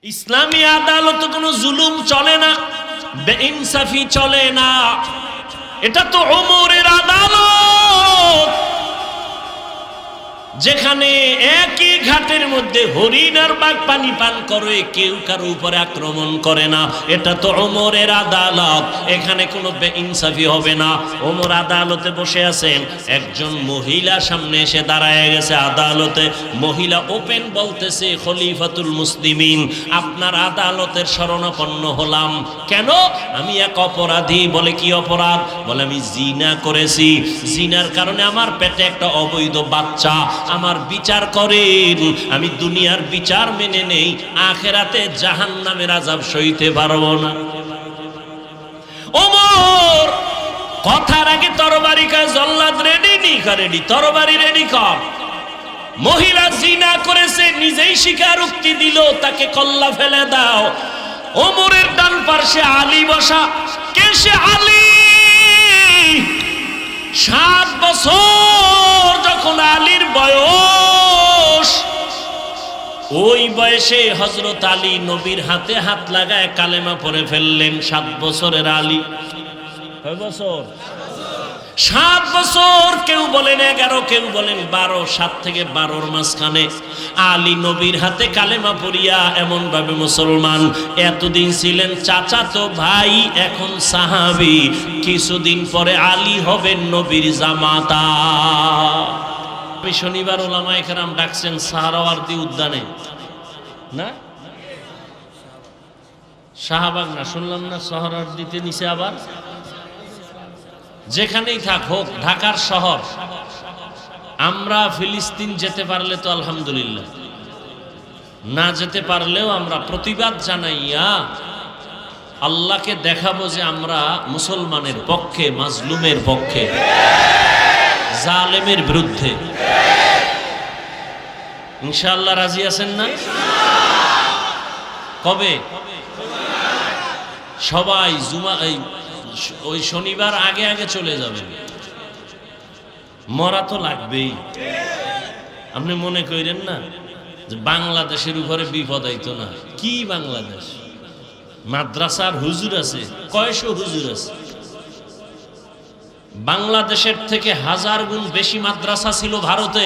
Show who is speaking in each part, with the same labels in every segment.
Speaker 1: ইসলামী আদালতে কোনো জুলুম চলে না, বেইনসাফি চলে না। এটা তো ওমরের আদালত, যেখানে একই ঘাটের মধ্যে হরিণ আর বাঘ পানি পান করে, কেউ কারো উপরে আক্রমণ করে না। এটা তো ওমরের আদালত, এখানে কোনো বেইনসাফি হবে না। ওমর আদালতে বসে আছেন, একজন মহিলা সামনে এসে দাঁড়ায় গেছে আদালতে। মহিলা ওপেন বলতেছে, খলিফাতুল মুসলিমিন, আপনার আদালতের শরণাপন্ন হলাম। কেন? আমি এক অপরাধী। বলে কি অপরাধ? বলে আমি জিনা করেছি, জিনার কারণে আমার পেটে একটা অবৈধ বাচ্চা। আমার বিচার করেন, আমি দুনিয়ার বিচার মেনে নেই, আখেরাতে জাহান্নামের আযাব সইতে পারবো না। ওমর কথার আগে তরবারি কয়, জল্লাদ রেডি নি? রেডি, তরবারি রেডি কর। মহিলা জিনা করেছে, নিজেই স্বীকারোক্তি দিল, তাকে কল্লা ফেলে দাও। ওমরের ডান পাশে আলী বসা। কে সে? আলী। 7 বছর যখন আলীর বয়স, ওই বয়সে হযরত আলী নবীর হাতে হাত লাগায় কালেমা পড়ে ফেললেন। 7 বছরের আলী। কয় বছর? 7 বছর। কেউ বলেন 11, কেউ বলেন 12। 7 থেকে 12-র মাঝখানে আলী নবীর হাতে কালেমা পড়িয়া এমন ভাবে মুসলমান। এতদিন ছিলেন চাচাতো ভাই, এখন সাহাবী। কিছুদিন পরে আলী হবেন নবীর জামাতা। আমি শনিবার ওলামায়ে কেরাম ডাকছেন সাহারাওয়ার্দী উদ্যানে, না শাহবাগ না, শুনলাম না সাহারাওয়ার্দীতে নিচে। আবার যেখানেই থাক হোক, ঢাকার শহর, আমরা ফিলিস্তিন যেতে পারলে তো আলহামদুলিল্লাহ, না যেতে পারলেও আমরা প্রতিবাদ জানাইয়া আল্লাহকে দেখাবো যে আমরা মুসলমানের পক্ষে, মাজলুমের পক্ষে, জালেমের বিরুদ্ধে। ইনশাআল্লাহ রাজি আছেন না? কবে? সবাই জুমা ওই শনিবার আগে আগে চলে যাবেন। মরা তো লাগবেই। আপনি মনে করেন না যে বাংলাদেশের উপরে বিপদ আইতো না। কি বাংলাদেশ? মাদ্রাসার হুজুর আছে, কয়শো হুজুর আছে। বাংলাদেশের থেকে 1000 গুণ বেশি মাদ্রাসা ছিল ভারতে।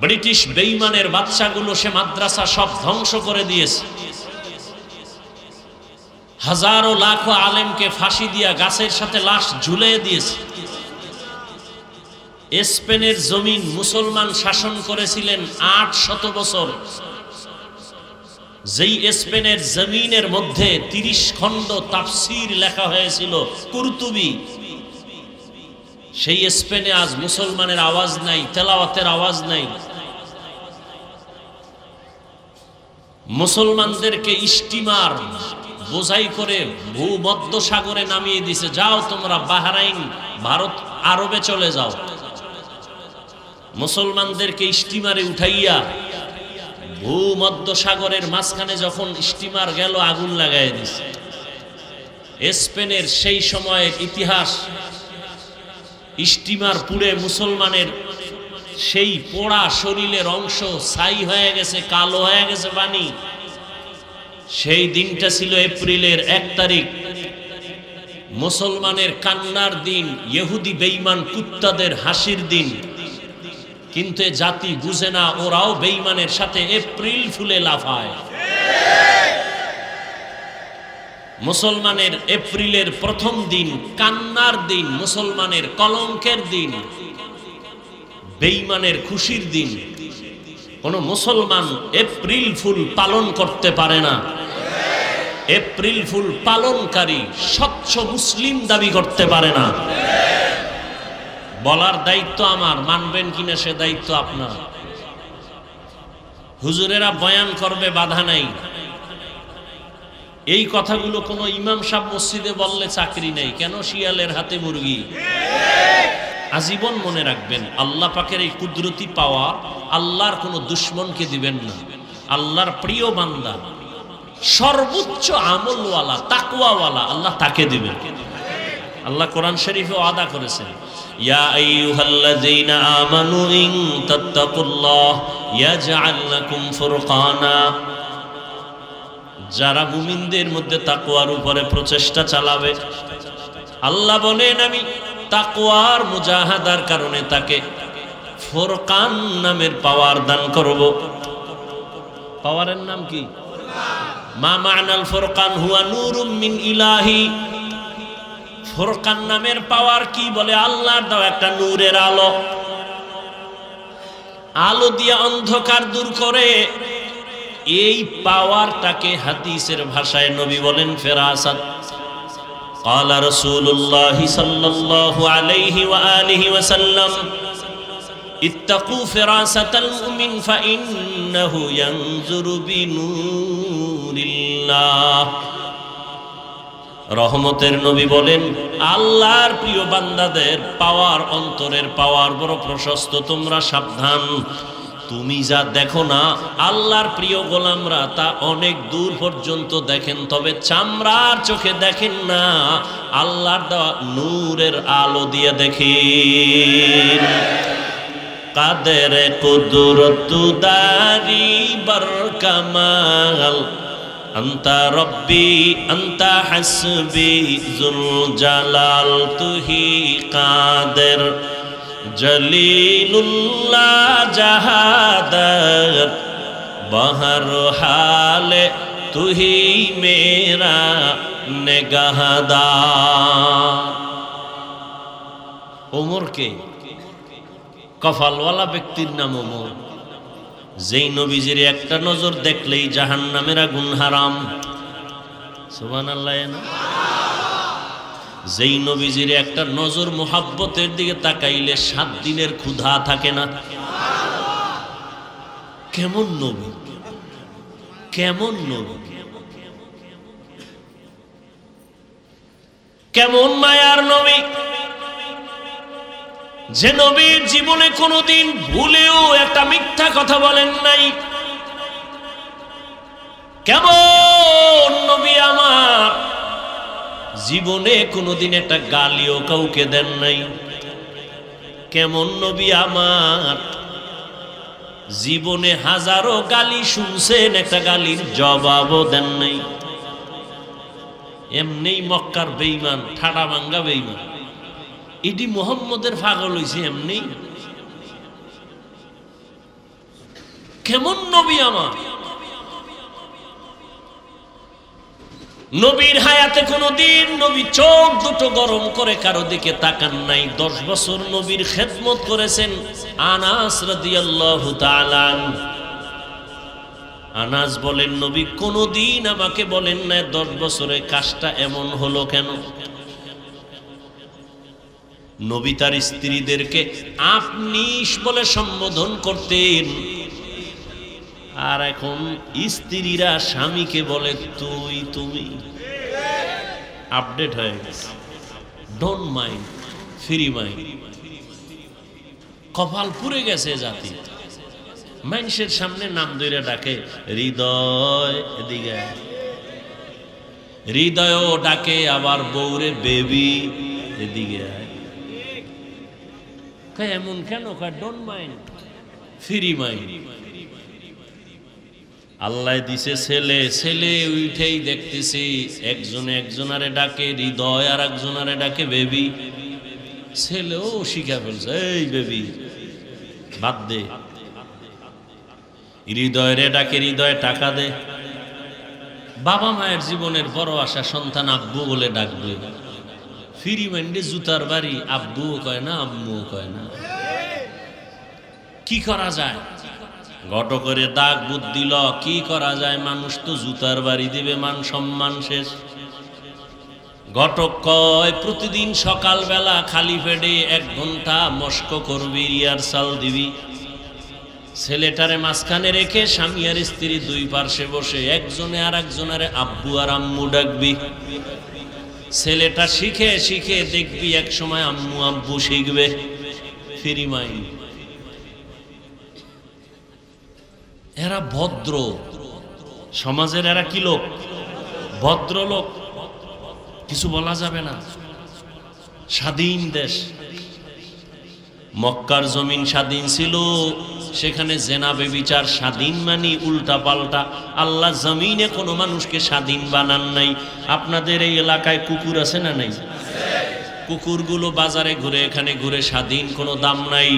Speaker 1: ব্রিটিশ বেঈমানের বাদশাগুলো সে মাদ্রাসা সব ধ্বংস করে দিয়েছে। হাজারো লাখো আলেমকে ফাঁসি দিয়া গাছের সাথে লাশ ঝুলিয়ে দিয়েছে। স্পেনের জমিন মুসলমান শাসন করেছিলেন 800 বছর। যেই স্পেনের জমিনের মধ্যে 30 খণ্ড তাফসীর লেখা হয়েছিল, কুরতুবী, সেই স্পেনে আজ মুসলমানের আওয়াজ নাই, তেলাওয়াতের আওয়াজ নাই। মুসলমানদেরকে স্টিমার বোঝাই করে ভূমধ্য সাগরে নামিয়ে দিছে, যাও তোমরা বাহরাইন, ভারত, আরবে চলে যাও। মুসলমানদেরকে স্টিমারে উঠাইয়া ভূমধ্য সাগরের মাঝখানে যখন স্টিমার গেল, আগুন লাগাই দিছে। স্পেনের সেই সময়ের ইতিহাস, স্টিমার পুড়ে মুসলমানের সেই পোড়া শরীরের অংশ ছাই হয়ে গেছে, কালো হয়ে গেছে পানি। সেই দিনটা ছিল এপ্রিলের 1 তারিখ, মুসলমানের কান্নার দিন, ইহুদি বেঈমান কুত্তাদের হাসির দিন। কিন্তু এ জাতি বুঝে না, ওরাও বেঈমানের সাথে এপ্রিল ফুলে লাফায়। মুসলমানের এপ্রিলের প্রথম দিন কান্নার দিন, মুসলমানের কলঙ্কের দিন, বেঈমানের খুশির দিন। কোন মুসলমান এপ্রিল ফুল পালন করতে পারে না। এপ্রিল ফুল পালনকারী স্বচ্ছ মুসলিম দাবি করতে পারে না। বলার দায়িত্ব আমার, মানবেন কিনা সে দায়িত্ব আপনার। হুজুরেরা বয়ান করবে, বাধা নাই। এই কথাগুলো কোন ইমাম সাহেব মসজিদে বললে চাকরি নেই। কেন? শিয়ালের হাতে মুরগি। আজীবন মনে রাখবেন, আল্লাহ পাকের এই কুদরতি পাওয়া আল্লাহর কোনো দুশ্মনকে দিবেন না। আল্লাহর প্রিয় বান্দা, সর্বোচ্চ আমলওয়ালা, তাকওয়াওয়ালা, আল্লাহ তাকে দিবেন। আল্লাহ কোরআন শরীফে ওয়াদা করেছেন, ইয়া আইয়ুহাল্লাযীনা আমানু ইন তাত্তাকুল্লাহ ইয়াজআল লাকুম ফুরকানা, যারা মুমিনদের মধ্যে তাকওয়ার উপরে প্রচেষ্টা চালাবে, আল্লাহ বলেন আমি তাকওয়ার মুজাহাদার কারণে তাকে ফুরকান নামের পাওয়ার দান করব। পাওয়ারের নাম কি? মা মা'নাল ফুরকান হুয়া নূরুম মিন ইলাহি। ফুরকান নামের পাওয়ার কি? বলে আল্লাহর দেওয়া একটা নূরের আলো, আলো দিয়ে অন্ধকার দূর করে। এই পাওয়ারটাকে হাদিসের ভাষায় নবী বলেন ফেরাসাত। قال رسول الله صلى الله عليه وآله وسلم اتقوا فراسة المؤمن فإنه ينظر بنور الله। রহমতের নবী বলেন আল্লাহর প্রিয় বান্দাদের পাওয়ার, অন্তরের পাওয়ার বড় প্রশস্ত, তোমরা সাবধান। তুমি যা দেখো না আল্লাহর প্রিয় গোলামরা তা অনেক দূর পর্যন্ত দেখেন, তবে চামড়ার চোখে দেখেন না, আল্লাহর দেওয়া নূরের আলো দিয়ে দেখেন। কাদের কুদরত দারি বরকামাল আন্তা রব্বি আন্তা হাসবি যুল জালাল তুহি কাদের জলিলুল্লাহ জাহাদাত বহর হালে তুহি মেরা নেগাহদার। ওমরকে কফালওয়ালা ব্যক্তির নাম ওমর, যেই নবীজির একটা নজর দেখলেই জাহান্নামের আগুন হারাম। সুবহানাল্লাহ। যেই নবীজির একটা নজর মোহাব্বতের দিকে তাকাইলে 7 দিনের ক্ষুধা থাকে না। কেমন নবী, কেমন নবী, কেমন মায়ার নবী, যে নবীর জীবনে কোনোদিন ভুলেও একটা মিথ্যা কথা বলেন নাই। কেমন নবী আমার, জীবনে কোনোদিন একটা গালিও কাউকে দেন নাই। কেমন নবী আমার, জীবনে হাজারো গালি শুনছেন, একটা গালির জবাবও দেন নাই। এমনি মক্কার বেঈমান, ঠাডা ভাঙ্গা বেঈমান, এটি মুহাম্মদের পাগল হইছে এমনি। কেমন নবী আমার, নবীর হায়াতে কোনদিন নবী চোখ দুটো গরম করে কারো দিকে তাকান নাই। 10 বছর নবীর খেদমত করেছেন আনাস রাদিয়াল্লাহু তাআলা। আনাস বলেন নবী কোনদিন আমাকে বলেন না 10 বছরে কাজটা এমন হলো কেন। নবী তার স্ত্রীদেরকে আপনি বলে সম্বোধন করতেন, আর এখন স্ত্রীরা স্বামীকে বলে তুই, তুমি। আপডেট হয়ে গেছে, ডোন্ট মাইন্ড, ফ্রি মাইন্ড। কপাল পুড়ে গেছে জাতি। মানুষের সামনে নাম ধরে ডাকে হৃদয়, এদিকে হৃদয়ও ডাকে, আবার বউরে বেবি, এদিকে এমন কেন? Don't mind, free mind. আল্লাহ দিছে ছেলে, ছেলে উঠেই দেখতেছি একজনে একজনারে ডাকে হৃদয়, আর একজনারে ডাকে বেবি। ছেলেও শিখা ফেলছে এই বেবি বাদ দে। হৃদয়রে ডাকে হৃদয় টাকা দে। বাবা মায়ের জীবনের বড় আশা সন্তান আব্বু বলে ডাকবে। ফ্রি মাইন্ডে জুতার বাড়ি, আব্বুও কয় না আম্মুও কয় না। কি করা যায়? ঘটকের দাগ বুদ্ধি ল, কি করা যায়? মানুষ তো জুতার বাড়ি দিবে, মান সম্মান শেষ। ঘটক কয় প্রতিদিন সকালবেলা খালি পেটে 1 ঘন্টা মস্ক করবি, রিহার্সাল দিবি। ছেলেটারে মাঝখানে রেখে স্বামী আর স্ত্রী 2 পার্শ্বে বসে একজনে আর একজনারে আব্বু আর আম্মু ডাকবি। ছেলেটা শিখে শিখে দেখবি এক সময় আম্মু আব্বু শিখবে। Free mind. এরা ভদ্র সমাজের, এরা কি লোক? ভদ্র লোক, কিছু বলা যাবে না। স্বাধীন দেশ, মক্কার জমিন স্বাধীন ছিল, সেখানে জেনা বেবিচার স্বাধীন মানি উল্টা পাল্টা। আল্লাহ জমিনে কোনো মানুষকে স্বাধীন বানান নাই। আপনাদের এই এলাকায় কুকুর আছে না নাই? কুকুরগুলো বাজারে ঘুরে এখানে ঘুরে, স্বাধীন কোনো দাম নাই।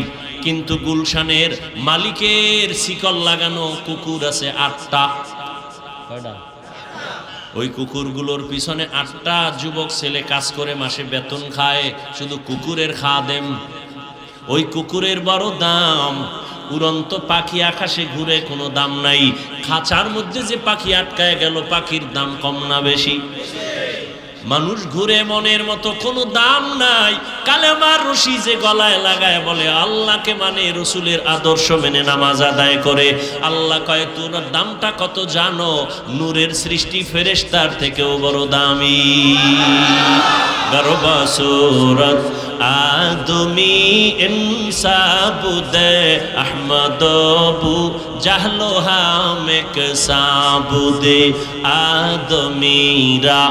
Speaker 1: কিন্তু গুলশানের মালিকের শিকল লাগানো কুকুর আছে 8টা। কয়টা? ওই কুকুরগুলোর পিছনে 8টা যুবক ছেলে কাজ করে মাসে বেতন খায়, শুধু কুকুরের খাদেম। ওই কুকুরের বড় দাম। উড়ন্ত পাখি আকাশে ঘুরে, কোনো দাম নাই। খাঁচার মধ্যে যে পাখি আটকায় গেল, পাখির দাম কম না বেশি? মানুষ ঘুরে মনের মতো, কোনো দাম নাই। কালেমার রশি যে গলায় লাগায় বলে আল্লাহকে মানে, রসুলের আদর্শ মেনে নামাজ আদায় করে, আল্লাহ কয় তোর দামটা কত জানো? নূরের সৃষ্টি ফেরেশতার থেকেও বড় দামি। গরবা সুরত আদমি ইনসাবুদে আহমদবু জাহলো হামেক সাবুদে আদমিরা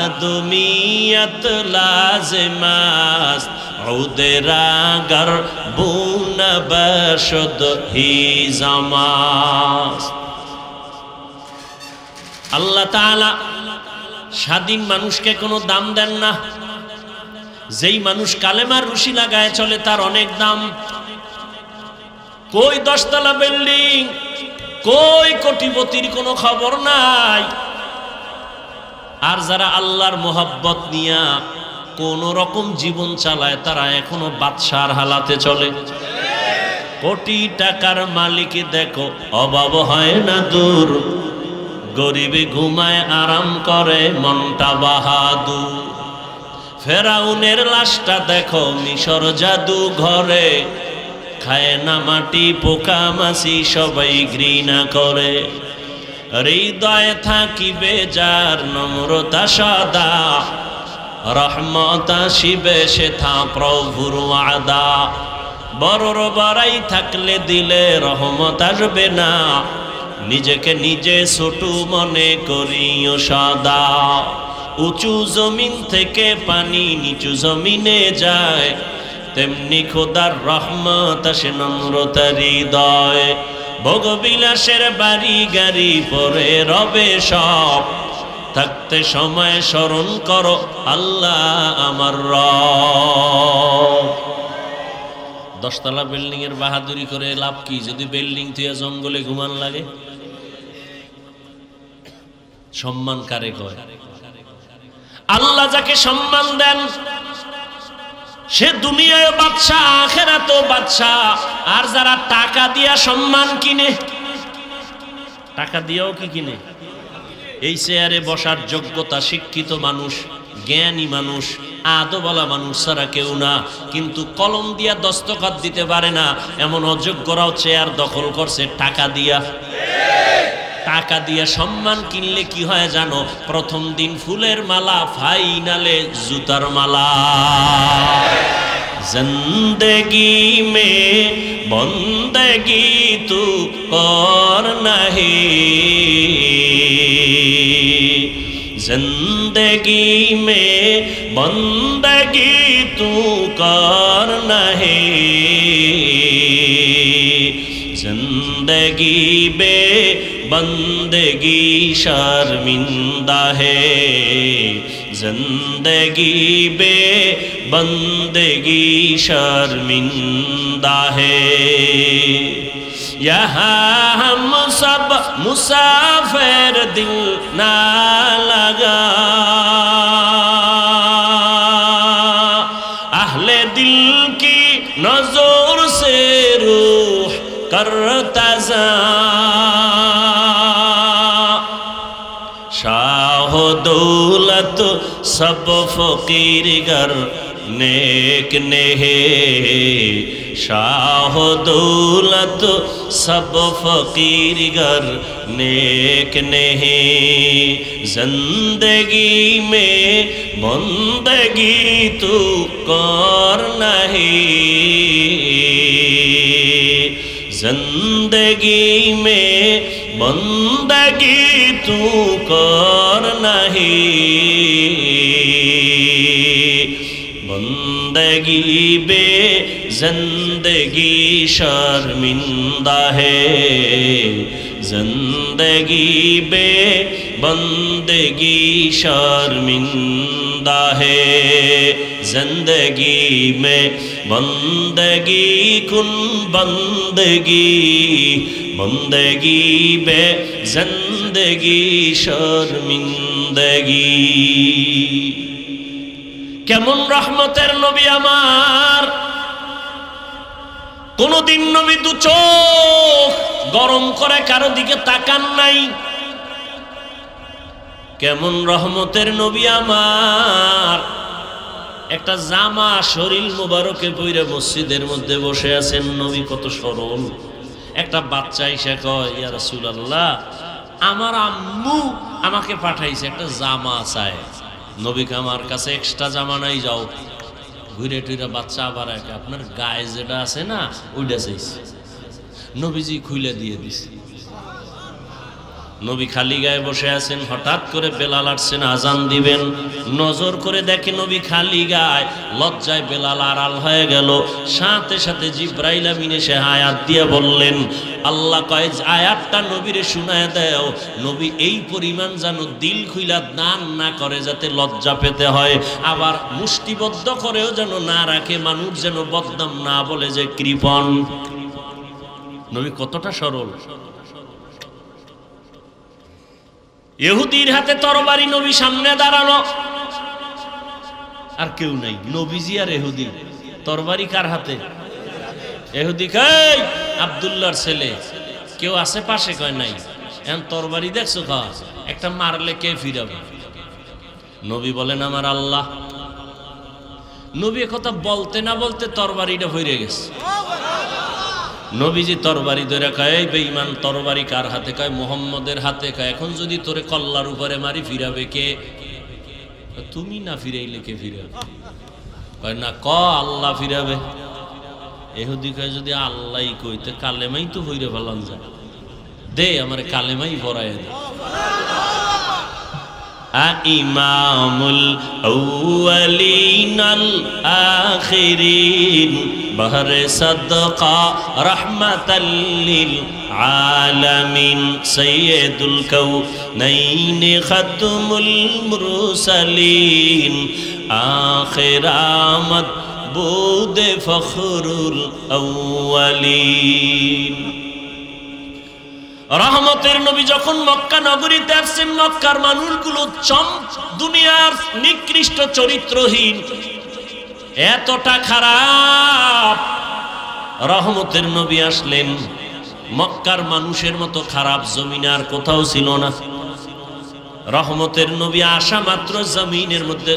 Speaker 1: আদমিয়ত লাজমাস উদেরাগর বুন বশদ হি জামাস। আল্লাহ তাআলা স্বাধীন মানুষকে কোনো দাম দেন না। যেই মানুষ কালেমার রশি লাগায় চলে তার অনেক দাম। কই 10 তলা বিল্ডিং, কই কোটিপতির কোনো খবর নাই। আর যারা আল্লাহর মোহাব্বত নিয়া কোন রকম জীবন চালায় তারা এখনো বাদশার হালাতে চলে। কোটি টাকার মালিক দেখো অভাব হয় না দূর, গরিবে ঘুমায় আরাম করে মনটা বাহাদুর। ফেরাউনের লাশটা দেখো মিশর জাদু ঘরে, খায় না মাটি পোকা মাছি সবাই ঘৃণা করে। হৃদয়ে থাকিবে যার নম্রতা সদা, রহমত আসিবে সেথা প্রভুর ওয়াদা। বড়র বড়াই থাকলে দিলে রহমত আসবে না, নিজেকে নিজে ছোট মনে করিও সদা। উঁচু জমিন থেকে পানি নিচু জমিনে যায়, তেমনি খোদার রহমত আসে নম্রতার হৃদয়। ভোগবিলাসের বাড়ি গাড়ি পরে রবে সব, থাকতে সময় স্মরণ করো আল্লাহ আমার রব। 10 তলা বিল্ডিং এর বাহাদুরি করে লাভ কি যদি বিল্ডিং থুয়া জঙ্গলে ঘুমান লাগে? সম্মান কারে কয়? আল্লাহ যাকে সম্মান দেন সে দুনিয়ায় বাদশা, আখিরাতেও বাদশা। আর যারা টাকা দিয়া সম্মান কিনে, টাকা দিয়েও কি কিনে? এই চেয়ারে বসার যোগ্যতা শিক্ষিত মানুষ, জ্ঞানী মানুষ, আদবওয়ালা মানুষ ছাড়া কেউ না। কিন্তু কলম দিয়া দস্তখত দিতে পারে না এমন অযোগ্যরাও চেয়ার দখল করছে টাকা দিয়া। টাকা দিয়ে সম্মান কিনলে কি হয় জানো? প্রথম দিন ফুলের মালা, ফাইনালে জুতার মালা। জিন্দেগি মে বন্দেগি তু কর নাহি, জিন্দেগি মে বন্দেগি তু কর নাহি, जिंदगी बे बंदगी शर्मिंदा है, जिंदगी बे बंदगी शर्मिंदा है। यहाँ हम सब मुसाफिर दिल ना लगा, अहले दिल की नजर से रूह करता जा, शाह दौलत सब फकीर गर नेक ने है, शाह दौलत सब फकीर गर नेक ने है। जिंदगी में बंदगी तू कर नहीं, जिंदगी में बंदगी तू कर नहीं, बंदगी बे जिंदगी शर्मिंदा है, जिंदगी बे बंदगी शर्मिंदा है, जिंदगी में बंदगी कुन बंदगी, बंदगी बे जिंदगी शर्मिंदगी। কেমন রহমতের নবী আমার, কোনদিন নবী দু চোখ গরম করে কারো দিকে তাকান নাই। কেমন রহমতের নবী আমার, একটা জামা শরীর মুবারকে পইরা মসজিদের মধ্যে বসে আছেন, নবী কত সরল। একটা বাচ্চা এসে কয়, ইয়া রাসূলুল্লাহ, আমার আম্মু আমাকে পাঠাইছে, একটা জামা চায়। নবীকে আমার কাছে এক্সট্রা জামা নাই, যাও। ঘুরে টুইরা বাচ্চা আবার একে, আপনার গায়ে যেটা আছে না ওইটা চাইছে। নবীজি খুলে দিয়ে দিছে। নবী খালি গায়ে বসে আছেন, হঠাৎ করে বেলাল আসছেন আজান দিবেন। নজর করে দেখে নবী খালি গায়ে, লজ্জায় বেলাল আড়াল হয়ে গেল। সাথে সাথে জিব্রাইল আমিন এসে আয়াত দিয়ে বললেন, আল্লাহ কয় আয়াতটা নবীরে শুনায় দাও, নবী এই পরিমাণ যেন দিল খুইলা দান না করে যাতে লজ্জা পেতে হয়, আবার মুষ্টিবদ্ধ করেও যেন না রাখে, মানুষ যেন বদনাম না বলে যে কৃপণ। নবী কতটা সরল। ইহুদির হাতে তরবারি, নবী সামনে দাঁড়ানো, আর কেউ নাই, নবীজি আর ইহুদি। তরবারি কার হাতে? ইহুদি কয় আব্দুল্লাহর ছেলে, কেউ আছে পাশে? কয় নাই। এখন তরবারি দেখছো, একটা মারলে কে ফিরাবে? নবী বলেন আমার আল্লাহ। নবী কথা বলতে না বলতে তরবারিটা হয়ে গেছে। নবীজি তরবারি ধরে কয়, এই বেঈমান, তরবারি কার হাতে? কয় মুহাম্মদের হাতে। কয় এখন যদি তোরে কল্লার উপরে মারি ফিরাবে কে? তুমি না ফিরাইলে কে ফিরাবে? কয় না, ক আল্লাহ ফিরাবে। ইহুদি কয় যদি আল্লাহই কইতে কালেমাই তো হইরে ফেলান যায়, দে আমার কালেমাই ভরায় দে। ইমামুল আউয়ালিন আল আখিরিন বহরে সাদকা রাহমাতাল লিল আলামিন সাইয়্যিদুল কাউনাইন খাতমুল মুরসালিন আখির আমদ বুদে ফখরুল আউয়ালিন। রহমতের নবী যখন মক্কা নগরীতে আসছেন, মক্কার মানুষগুলো দুনিয়ার নিকৃষ্ট চরিত্রহীন, এতটা খারাপ। রহমতের নবী আসলেন, মক্কার মানুষের মতো খারাপ জমিনে আর কোথাও ছিল না। রহমতের নবী আসা মাত্র জমিনের মধ্যে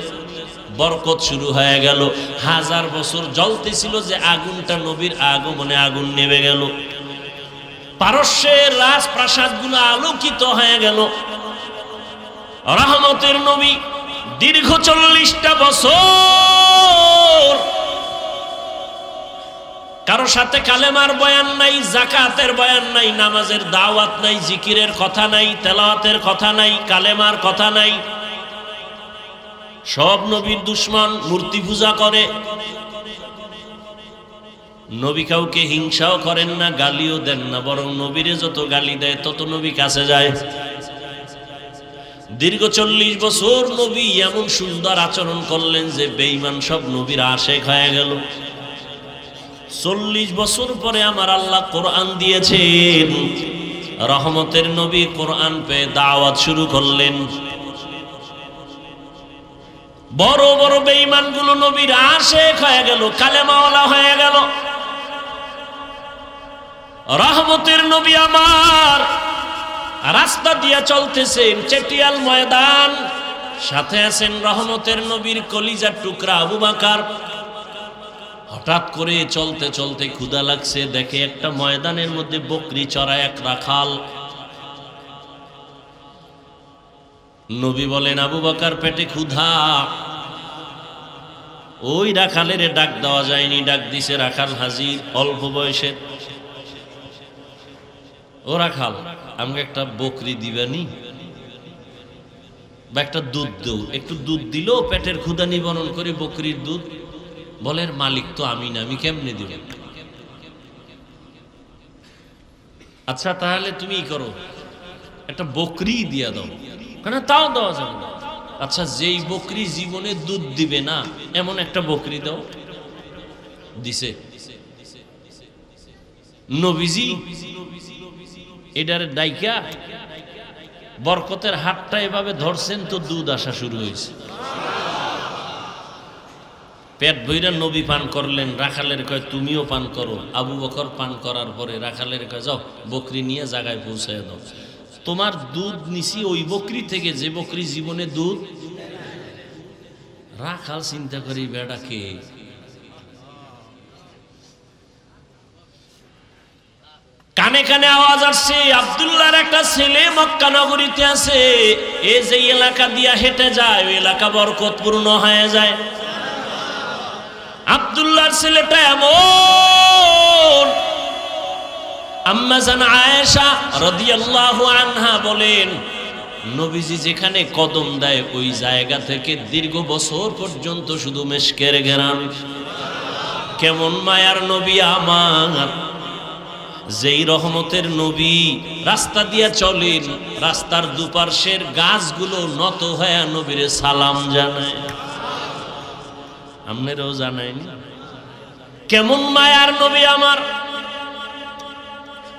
Speaker 1: বরকত শুরু হয়ে গেল। 1000 বছর জ্বলতেছিল যে আগুনটা, নবীর আগমনে আগুন নেমে গেল। পারস্যের রাজপ্রাসাদগুলো আলোকিত হয়ে গেল। রহমতের নবী দীর্ঘ 40টা বছর কারো সাথে কালেমার বয়ান নাই, যাকাতের বয়ান নাই, নামাজের দাওয়াত নাই, জিকিরের কথা নাই, তেলাওয়াতের কথা নাই, কালেমার কথা নাই। সব নবীর দুশমন, মূর্তি পূজা করে। নবী কাউকে হিংসাও করেন না, গালিও দেন না, বরং নবীরে যত গালি দেয় তত নবী কাছে যায়। দীর্ঘ 40 বছর নবী এমন সুন্দর আচরণ করলেন যে বেঈমান সব নবীর আশেক হয়ে গেল। 40 বছর পরে আমার আল্লাহ কোরআন দিয়েছেন। রহমতের নবী কোরআন পেয়ে দাওয়াত শুরু করলেন। বড় বড় বেঈমানগুলো নবীর আশেক হয়ে গেল, কালেমাওয়ালা হয়ে গেল। রহমতের নবী আমার রাস্তা দিয়ে চলতেছেন, চেটিয়াল ময়দান, সাথে আছেন রহমতের নবীর কলিজার টুকরা আবু বকর। হঠাৎ করে চলতে চলতে ক্ষুধা লাগছে, দেখে একটা ময়দানের মধ্যে বকরি চড়ায় এক রাখাল। নবী বলেন, আবু বকর পেটে ক্ষুধা। ওই রাখালের ডাক দেওয়া যায়নি, ডাক দিছে রাখাল হাজির, অল্প বয়সের। ও রাখাল, আমাকে একটা বকরি দিবানি বা একটা দুধ দেও। একটু দুধ দিল, পেটের ক্ষুধা নিবারণ করে বকরির দুধ। বলে মালিক তো আমি না, আমি কেমনে দিব? আচ্ছা তাহলে তুমি করো, একটা বকরি দিয়া দাও। কেন? তাও দেওয়া যাবে না। আচ্ছা যেই বকরি জীবনে দুধ দিবে না এমন একটা বকরি দাও। দিছে। নবীজি এটার ডাইকা বরকতের হাতটা এভাবে ধরছেন তো দুধ আসা শুরু হয়েছে। পেট ভইরা নবী পান করলেন। রাখালের কয় তুমিও পান করো। আবু বকর পান করার পরে রাখালের কয় যাও বকরি নিয়ে জায়গায় পৌঁছায় দাও। তোমার দুধ নিছি ওই বকরি থেকে যে বকরি জীবনে দুধ। রাখাল চিন্তা করি বেড়াকে কানে কানে আওয়াজ আসছে, আব্দুল্লাহর একটা ছেলে মক্কা নগরীতে আছে। এ যে এলাকা দিয়া হেঁটে যায় ওই এলাকা বরকতপূর্ণ হয়ে যায়। আব্দুল্লাহর ছেলেটা এমন। আম্মা জান আয়েশা রাদিয়াল্লাহু আনহা বলেন, নবীজি যেখানে কদম দেয় ওই জায়গা থেকে দীর্ঘ বছর পর্যন্ত শুধু মেশকের ঘেরান। কেমন মায়ার নবী আমার, যেই রহমতের নবী। রাস্তা দিয়া চলেন, রাস্তার দুপার্শ্বের গাছগুলো নত হয়ে নবীরে সালাম জানায়। আপনারাও জানাই কেমন মায়ার নবী আমার।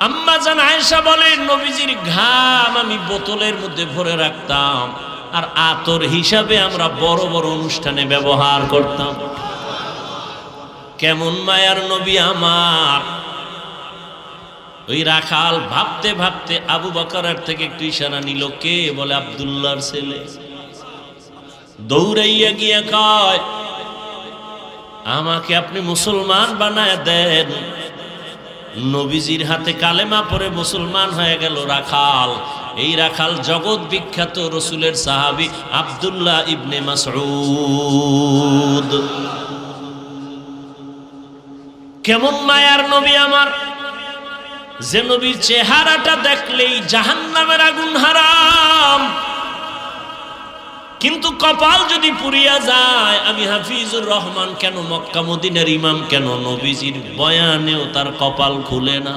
Speaker 1: আম্মা জান আয়েশা বলেন, নবীজির ঘাম আমি বোতলের মধ্যে ভরে রাখতাম আর আতর হিসাবে আমরা বড় বড় অনুষ্ঠানে ব্যবহার করতাম। কেমন মায়ার নবী আমার। ওই রাখাল ভাবতে ভাবতে আবু বকরের থেকে একটু ইশারা নিল। কে? বলে আব্দুল্লাহর ছেলে। দৌড়াইয়া গিয়ে কয়, আমাকে আপনি মুসলমান বানায় দেন। নবীজির হাতে কালেমা পড়ে মুসলমান হয়ে গেল রাখাল। এই রাখাল জগৎ বিখ্যাত রসুলের সাহাবী আব্দুল্লাহ ইবনে মাসউদ। কেমন মায়ার নবী আমার, যে নবীর চেহারাটা দেখলেই জাহান্নামের আগুন হারাম। কিন্তু কপাল যদি পুড়িয়া যায়, আমি হাফিজুর রহমান কেন, মক্কা মদিনার ইমাম কেন, নবীজির বয়ানেও তার কপাল খুলে না।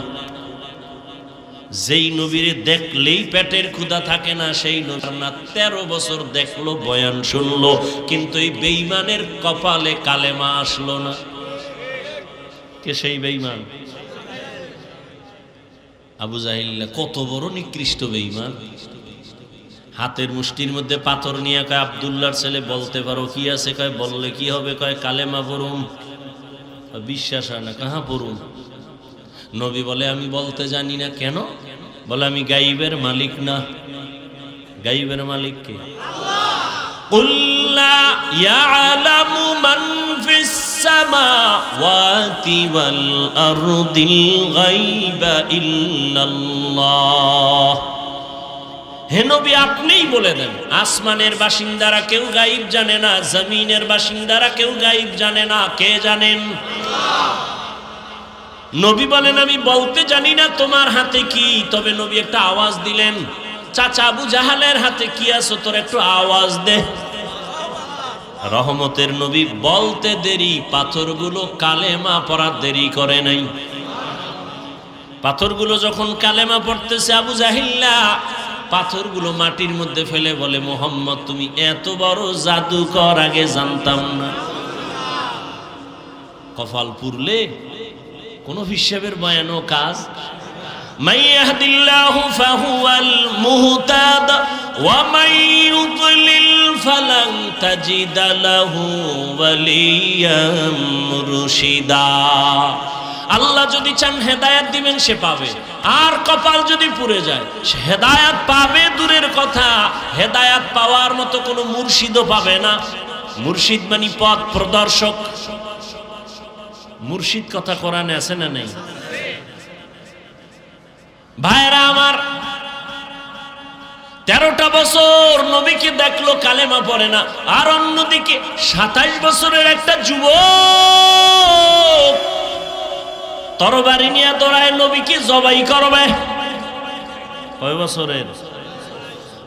Speaker 1: যেই নবীরে দেখলেই পেটের ক্ষুধা থাকে না, সেই নবীর না 13 বছর দেখলো, বয়ান শুনলো, কিন্তু এই বেঈমানের কপালে কালেমা আসলো না। কে সেই বেঈমান? আবু জাহিল। কত বড় নিকৃষ্ট বেঈমান। হাতের মুষ্টির মধ্যে পাথর নিয়ে কয়, আব্দুল্লাহর ছেলে বলতে পারো কি আছে? কয় বললে কি হবে? কয় কালেমা পড়ুন। বিশ্বাস হয় না। কাহা পড়ুন? নবী বলে আমি বলতে জানি না। কেন? বলে আমি গাইবের মালিক না। গাইবের মালিক কে? কুল লা ইয়ালামু মান ফিস সামাওয়াতি ওয়াল আরদিল গায়বা ইল্লাল্লাহ। হে নবী আপনিই বলে দেন, আসমানের বাসিন্দারা কেউ গায়েব জানে না, জমিনের বাসিন্দারা কেউ গায়েব জানে না। কে জানেন? নবী বলেন আমি বলতে জানি না তোমার হাতে কি। তবে নবী একটা আওয়াজ দিলেন, চাচা আবু জাহালের হাতে কি আছে তোর একটু আওয়াজ দে। রহমতের নবী বলতে দেরি, পাথরগুলো কালেমা পড়ার দেরি করে নাই। পাথরগুলো যখন কালেমা পড়তেছে, আবু জাহিল্লা পাথরগুলো মাটির মধ্যে ফেলে বলে, মুহাম্মদ তুমি এত বড় জাদুকর, আগে জানতাম না। কপাল পুরলে কোন হিসাবের বয়ানও কাজ। মান ইয়াহদিল্লাহু ফাহুয়াল মুহতাদ ওয়া মান ইউদ্লিল ফালান তাজিদা লাহু ওয়ালিয়াম মুরশিদা। আল্লাহ যদি চান হেদায়েত দিবেন সে পাবে, আর কপাল যদি পুড়ে যায় সে হেদায়েত পাবে দূরের কথা, হেদায়েত পাওয়ার মতো কোনো মুর্শিদও পাবে না। মুর্শিদ মানে পথ প্রদর্শক। মুর্শিদ কথা কোরআনে আছে না নেই? ভাইরা আমার, 13টা বছর নবীকে দেখলো, কালেমা পড়ে না। আর অন্যদিকে 27 বছরের একটা যুবক তরবারি নিয়ে দৌড়ায় নবীকে জবাই করবে। কয় বছরের?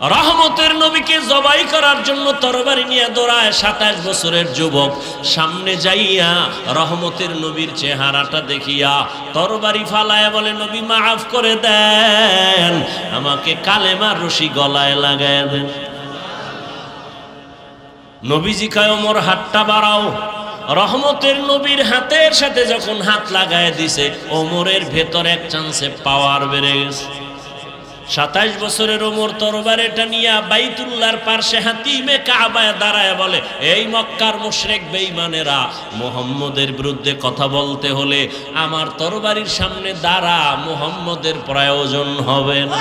Speaker 1: রহমতের নবীকে জবাই করার জন্য তরবারি নিয়ে দৌড়ায় 27 বছরের যুবক। সামনে যাইয়া রহমতের নবীর চেহারাটা দেখিয়া তরবারি ফালায় বলে, নবী মাফ করে দেন, আমাকে কালেমার রশি গলায় লাগায় দেন। নবীজি কয়, ওমর হাতটা বাড়াও। রহমতের নবীর হাতের সাথে যখন হাত লাগায় দিছে, ওমরের ভেতর এক চান্সে পাওয়ার বেড়ে গেছে। 27 বছরের ওমর তরবারিটা নিয়ে বাইতুল্লাহর পাশে হাতিমে কাবায় দাঁড়ায় বলে, এই মক্কার মুশরিক বেঈমানেরা, মুহাম্মদের বিরুদ্ধে কথা বলতে হলে আমার তরবারির সামনে দাঁড়া, মুহাম্মদের প্রয়োজন হবে না।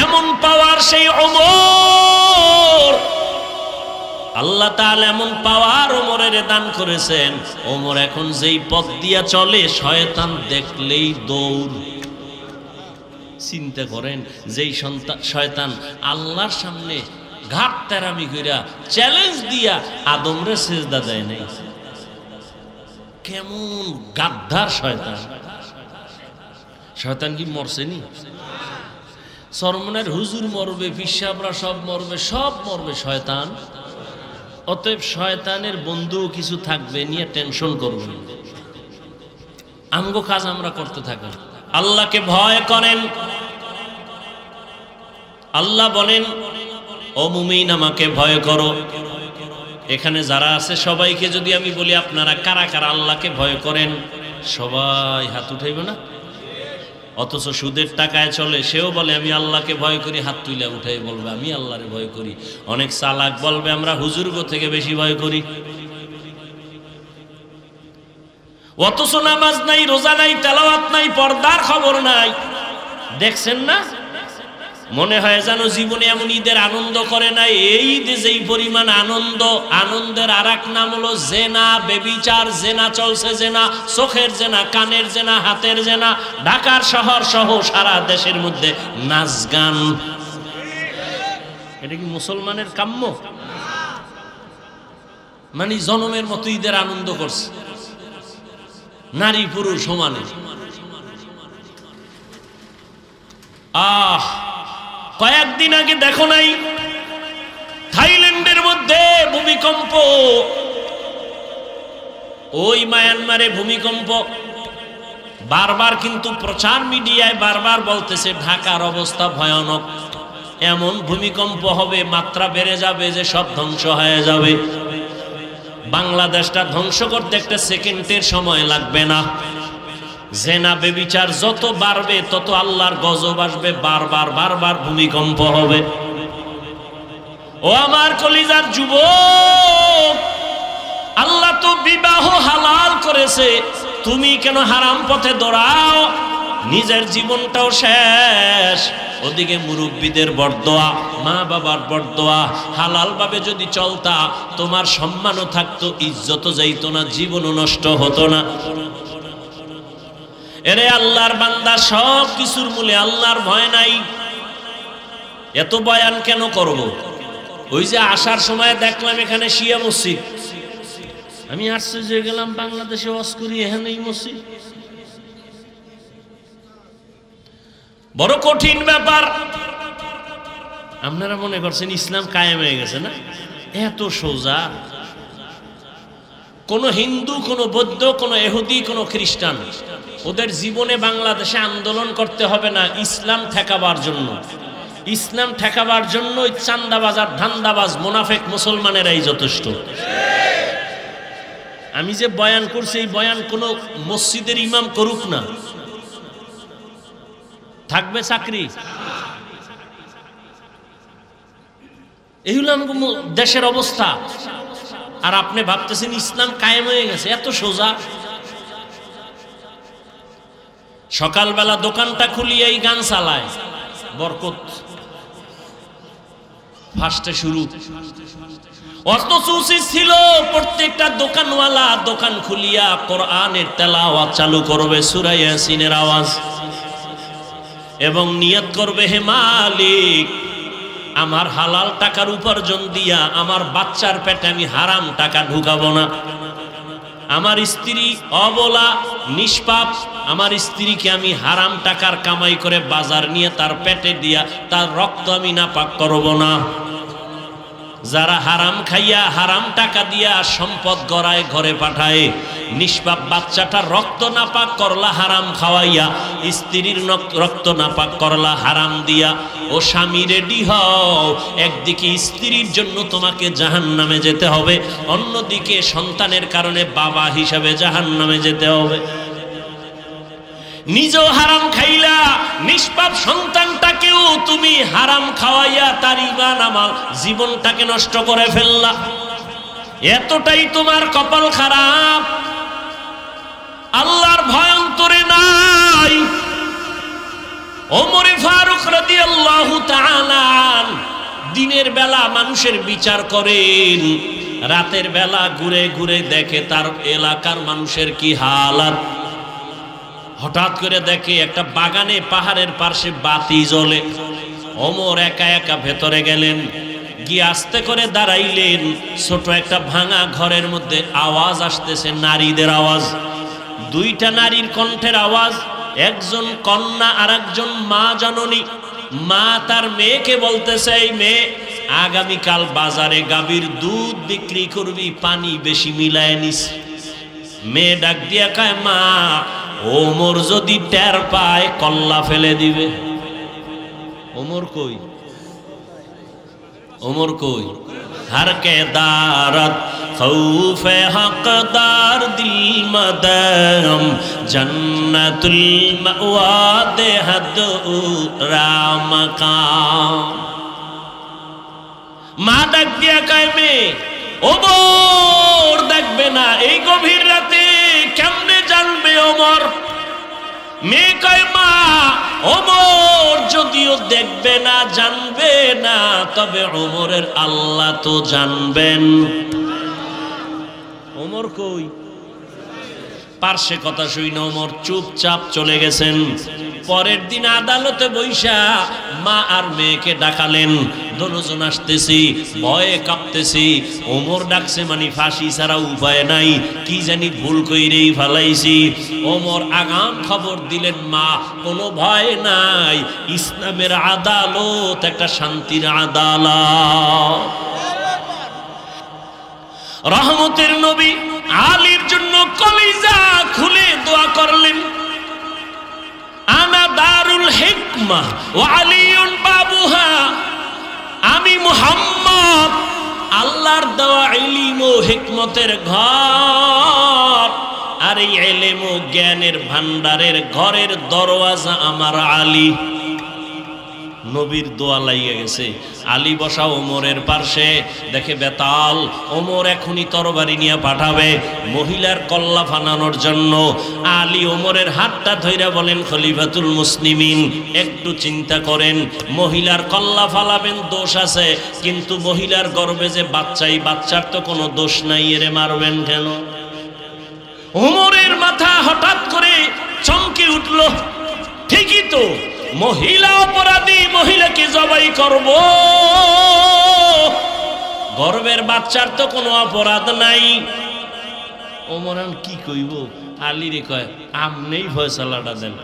Speaker 1: এমন পাওয়ার সেই ওমর, আল্লাহ তাআলা এমন পাওয়ার ওমরের দান করেছেন। ওমর এখন যেই পথ দিয়া চলে, শয়তান দেখলেই দৌড়। চিন্তা করেন, যেই শয়তান আল্লাহর সামনে ঘাট তেরামি কইরা চ্যালেঞ্জ দিয়া আদমরে সিজদা দেয় নাই, কেমন গাদ্দার শয়তান। শয়তান কি মরছেনি? সরমনের হুজুর মরবে, পিসাবরা সব মরবে, সব মরবে, শয়তান। অতএব শয়তানের বন্ধু কিছু থাকবে, নিয়ে টেনশন করবেন। আমগো কাজ আমরা করতে থাকি। আল্লাহকে ভয় করেন। আল্লাহ বলেন, ও মুমিন আমাকে ভয় করো। এখানে যারা আছে সবাইকে যদি আমি বলি আপনারা কারা কারা আল্লাহকে ভয় করেন, সবাই হাত উঠাইবে না? অথচ সুদের টাকায় চলে, সেও বলে আমি আল্লাহকে ভয় করি, হাত তুলে উঠাই বলবে আমি আল্লাহরে ভয় করি। অনেক চালাক বলবে আমরা হুজুরগো থেকে বেশি ভয় করি। অথচ নামাজ নাই, রোজা নাই, তেলাওয়াত নাই, পর্দার খবর নাই। দেখছেন না? মনে হয় যেন জীবনে এমন ঈদের আনন্দ করে নাই। এই ঈদে যেই পরিমাণ আনন্দ, আনন্দের আর এক নাম হলো জেনা, বেবিচার। জেনা চলছে, জেনা, চোখের জেনা, কানের জেনা, হাতের জেনা। ঢাকার শহর সহ সারা দেশের মধ্যে নাচ গান। এটা কি মুসলমানের কাম্য? মানে জনমের মতো ঈদের আনন্দ করছে, নারী পুরুষ সমানে। কয়েকদিন আগে দেখো নাই থাইল্যান্ডের মধ্যে ভূমিকম্প? ওই মায়ানমারে ভূমিকম্প। বারবার কিন্তু প্রচার মিডিয়ায় বারবার বলতেছে ঢাকার অবস্থা ভয়ানক, এমন ভূমিকম্প হবে, মাত্রা বেড়ে যাবে যে সব ধ্বংস হয়ে যাবে। বাংলাদেশটা ধ্বংস করতে একটা সেকেন্ডের সময় লাগবে না। জেনা বেবিচার যত বাড়বে তত আল্লাহর গজব আসবে, বারবার বারবার ভূমিকম্প হবে। ও আমার কলিজার যুবক, আল্লাহ তো বিবাহ হালাল করেছে, তুমি কেন হারাম পথে দৌড়াও? নিজের জীবনটাও শেষ, ওদিকে মুরব্বীদের বরদোয়া, মা বাবার বরদোয়া। হালাল ভাবে যদি চলতা তোমার সম্মানও থাকতো, ইজ্জতও যাইতো না, জীবনও নষ্ট হতো না। এরে আল্লাহর বান্দা, সব কিছুর মূলে আল্লাহর ভয় নাই। এত বয়ান কেন করব? ওই যে আসার সময় দেখলাম এখানে শিয়া মসজিদ, আমি আশ্চর্য হয়ে গেলাম, বাংলাদেশে ওয়াজ করি এখানে এই মসজিদ। বড় কঠিন ব্যাপার। আপনারা মনে করছেন ইসলাম কায়েম হয়ে গেছে না? এত সোজা। কোন হিন্দু, কোন বৌদ্ধ, কোন ইহুদি, কোন খ্রিস্টান, ওদের জীবনে বাংলাদেশে আন্দোলন করতে হবে না ইসলাম ঠেকাবার জন্য। ইসলাম ঠেকাবার জন্য চান্দাবাজ আর ধান্দাবাজ মুনাফিক মুসলমানেরাই যথেষ্ট। আমি যে বয়ান করছি, এই বয়ান কোন মসজিদের ইমাম করুক না, থাকবে চাকরি। এই হলো দেশের অবস্থা। আর আপনি ভাবতেছেন ইসলাম কায়েম হয়ে গেছে, এত সোজা। সকালবেলা দোকানটা খুলিয়ে এই গান চালায়, বরকত ফার্স্টে শুরু। অথচ উচিত ছিল প্রত্যেকটা দোকানওয়ালা দোকান খুলিয়া কোরআনের তেলাওয়াত চালু করবে, সূরা ইয়াসিনের আওয়াজ, এবং নিয়ত করবে, হে মালিক, আমার হালাল টাকার উপার্জন দিয়া আমার বাচ্চার পেটে আমি হারাম টাকা ঢুকাবো না। আমার স্ত্রী অবলা নিষ্পাপ, আমার স্ত্রীকে আমি হারাম টাকার কামাই করে বাজার নিয়ে তার পেটে দিয়া তার রক্ত আমি নাপাক করব না। যারা হারাম খাইয়া হারাম টাকা দিয়া সম্পদ গড়ায় ঘরে পাঠায়, নিষ্পাপ বাচ্চাটার রক্ত নাপাক করলা হারাম খাওয়াইয়া, স্ত্রীর রক্ত নাপাক করলা হারাম দিয়া। ও স্বামী রেডি হও, একদিকে স্ত্রীর জন্য তোমাকে জাহান্নামে যেতে হবে, অন্যদিকে সন্তানের কারণে বাবা হিসাবে জাহান্নামে যেতে হবে। নিজেও হারাম খাইলা, নিষ্পাপ সন্তানটাকেও তুমি হারাম খাওয়াইয়া তার ঈমান আমল জীবনটাকে নষ্ট করে ফেললা। এতটাই তোমার কপাল খারাপ, আল্লাহর ভয় অন্তরে নাই। ওমর ফারুক রাদিয়াল্লাহু তাআলা দিনের বেলা মানুষের বিচার করেন, রাতের বেলা ঘুরে ঘুরে দেখে তার এলাকার মানুষের কি হালাত। হঠাৎ করে দেখে একটা বাগানে পাহাড়ের পাশে বাতি জ্বলে। ওমর একা একা ভেতরে গেলেন, গিয়ে আস্তে করে দাঁড়াইলেন। ছোট একটা ভাঙা ঘরের মধ্যে আওয়াজ আসতেছে, নারীদের আওয়াজ, দুইটা নারীর কণ্ঠের আওয়াজ। একজন কন্যা আর একজন মা জননী। মা তার মেয়েকে বলতেছে, এই মেয়ে, আগামীকাল বাজারে গাভীর দুধ বিক্রি করবি, পানি বেশি মিলায় নিস। মেয়ে ডাক দিয়া কয়, মা, ওমর যদি টের পায় কল্লা ফেলে দিবে। ওমর কই? ওমর কই? हर के दारत खौफ हकदार दिल मदम जन्नतुल मअवा दे हद राम काम। মা ডাক দিয়া কয়, মেয়ে, ওমর দেখবে না এই গভীর রাতে, কেমনে জানবে ওমর? মেয়ে কয়, মা, ওমর যদিও দেখবে না, জানবে না, তবে ওমরের আল্লাহ তো জানবেন। ওমর কই? পার্শ্বে কথা শুই না, ওমর চুপচাপ চলে গেছেন। পরের দিন আদালতে বৈশা মা আর মেয়েকে ডাকালেন। দুজন আসতেছি, ভয়ে কাঁপতেছি। ওমর ডাকছে মানে ফাঁসি ছাড়া উপায় নাই, কি জানি ভুল কইরেই ফালাইছি। ওমর আগাম খবর দিলেন, মা, কোনো ভয় নাই, ইসলামের আদালত একটা শান্তির আদালত। রহমতের নবী আলীর জন্য কলিজা খুলে দোয়া করলেন, আনা দারুল হিকমা ওয়া আলিউন বাবুহা। আমি মুহাম্মদ আল্লাহর দেওয়া ইলম ও হিকমতের ঘর, আর এই ইলম ও জ্ঞানের ভান্ডারের ঘরের দরওয়াজা আমার আলী। নবীর দোয়া লাগিয়ে গেছে। আলী বসা ওমরের পাশে, দেখে বেতাল, ওমর এখনই তরবারি নিয়ে পাঠাবে মহিলার কল্লা ফানানোর জন্য। আলী ওমরের হাতটা ধইরা বলেন, খলিফাতুল মুসলিমিন, একটু চিন্তা করেন, মহিলার কল্লা ফালাবেন, দোষ আছে, কিন্তু মহিলার গর্ভে যে বাচ্চাই, বাচ্চার তো কোনো দোষ নাই, এরে মারবেন কেন? ওমরের মাথা হঠাৎ করে চমকে উঠল, ঠিকই তো, মহিলা অপরাধী, মহিলাকে জবাই করব, গর্ভের বাচ্চার তো কোনো অপরাধ নাই। ওমর কি কইব? আলী রে কয়, আমনেই ফয়সালাটা দেন।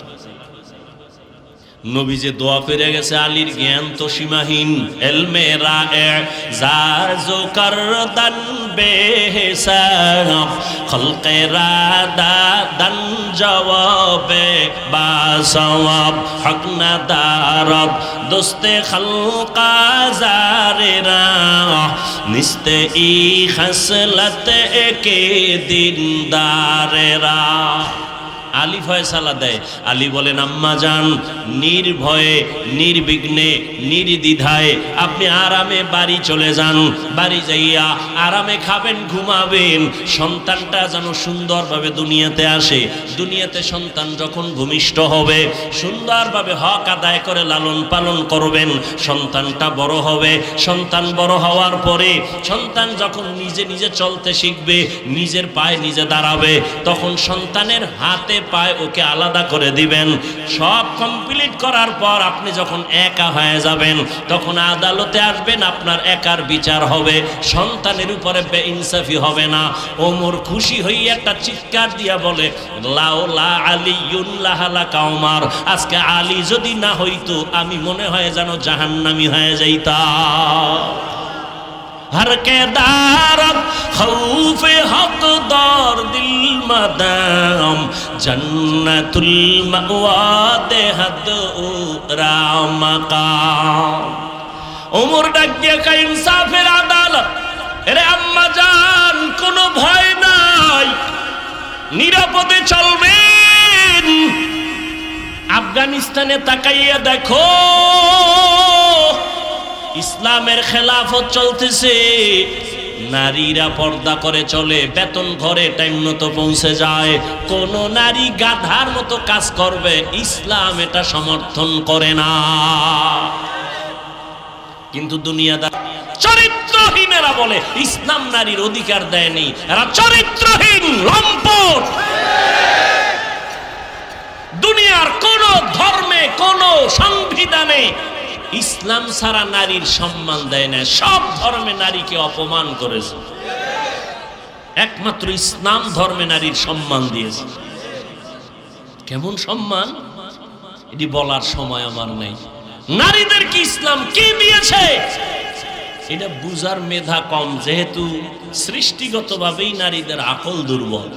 Speaker 1: নবী যে দোয়া পেরে গেছে, আলীর জ্ঞান তো সীমাহীন। এলমে রায়ে জার জো করদান বেহিসাব, খলকে রাদা দান জওয়াবে বাসওয়াব, হক না দারব দোস্তে খলকা জারেরা, নিস্তে ই খসলত একে দিনদারেরা। আলী ফয়সালা দেয়। আলী বলেন, আম্মা জান, নির্ভয়ে, নির্বিঘ্নে, নির্দ্বিধায় আপনি আরামে বাড়ি চলে যান। বাড়ি যাইয়া আরামে খাবেন, ঘুমাবেন, সন্তানটা যেন সুন্দরভাবে দুনিয়াতে আসে। দুনিয়াতে সন্তান যখন ভূমিষ্ঠ হবে, সুন্দরভাবে হক আদায় করে লালন পালন করবেন। সন্তানটা বড় হবে, সন্তান বড় হওয়ার পরে সন্তান যখন নিজে নিজে চলতে শিখবে, নিজের পায়ে নিজে দাঁড়াবে, তখন সন্তানের হাতে পায় ওকে আলাদা করে দিবেন। সব কমপ্লিট করার পর আপনি যখন একা হয়ে যাবেন তখন আদালতে আসবেন, আপনার একার বিচার হবে, সন্তানের উপরে বেইনসাফি হবে না। ওমর খুশি হয়ে একটা চিৎকার দিয়া বলে, লাউলা আলিয়ুন লাহালাকা ওমর, আজকে আলী যদি না হইতো আমি মনে হয় যেন জাহান্নামী হয়ে যাইতাম। हर के दारत खौफे हकदार दिल मदाम जन्नतुल मअवा देहद रामकाम। उमर डाक दिया का इंसाफेर आदालत, अरे अम्मा जान कोनो भय নাই, নিরাপদে চলবেন। আফগানিস্তানে তাকাইয়া দেখো, ইসলামের খেলাফত চলতেছে, নারীরা পর্দা করে চলে, বেতন ঘরে টাইম মতো পৌঁছে যায়। কোন নারী গাধার মতো কাজ করবে ইসলাম এটা সমর্থন করে না। কিন্তু দুনিয়াদার চরিত্রহীনেরা বলে ইসলাম নারীর অধিকার দেয়নি, এরা চরিত্রহীন লম্পট। দুনিয়ার কোন ধর্মে কোন সংবিধানে ইসলাম ছাড়া নারীর সম্মান দেয় না, সব ধর্মে নারীকে অপমান করেছে, একমাত্র ইসলাম ধর্মে নারীর সম্মান দিয়েছে। কেমন সম্মান এটি বলার সময় আমার নেই। নারীদের কি ইসলাম কি দিয়েছে এটা বুঝার মেধা কম, যেহেতু সৃষ্টিগতভাবেই নারীদের আকল দুর্বল।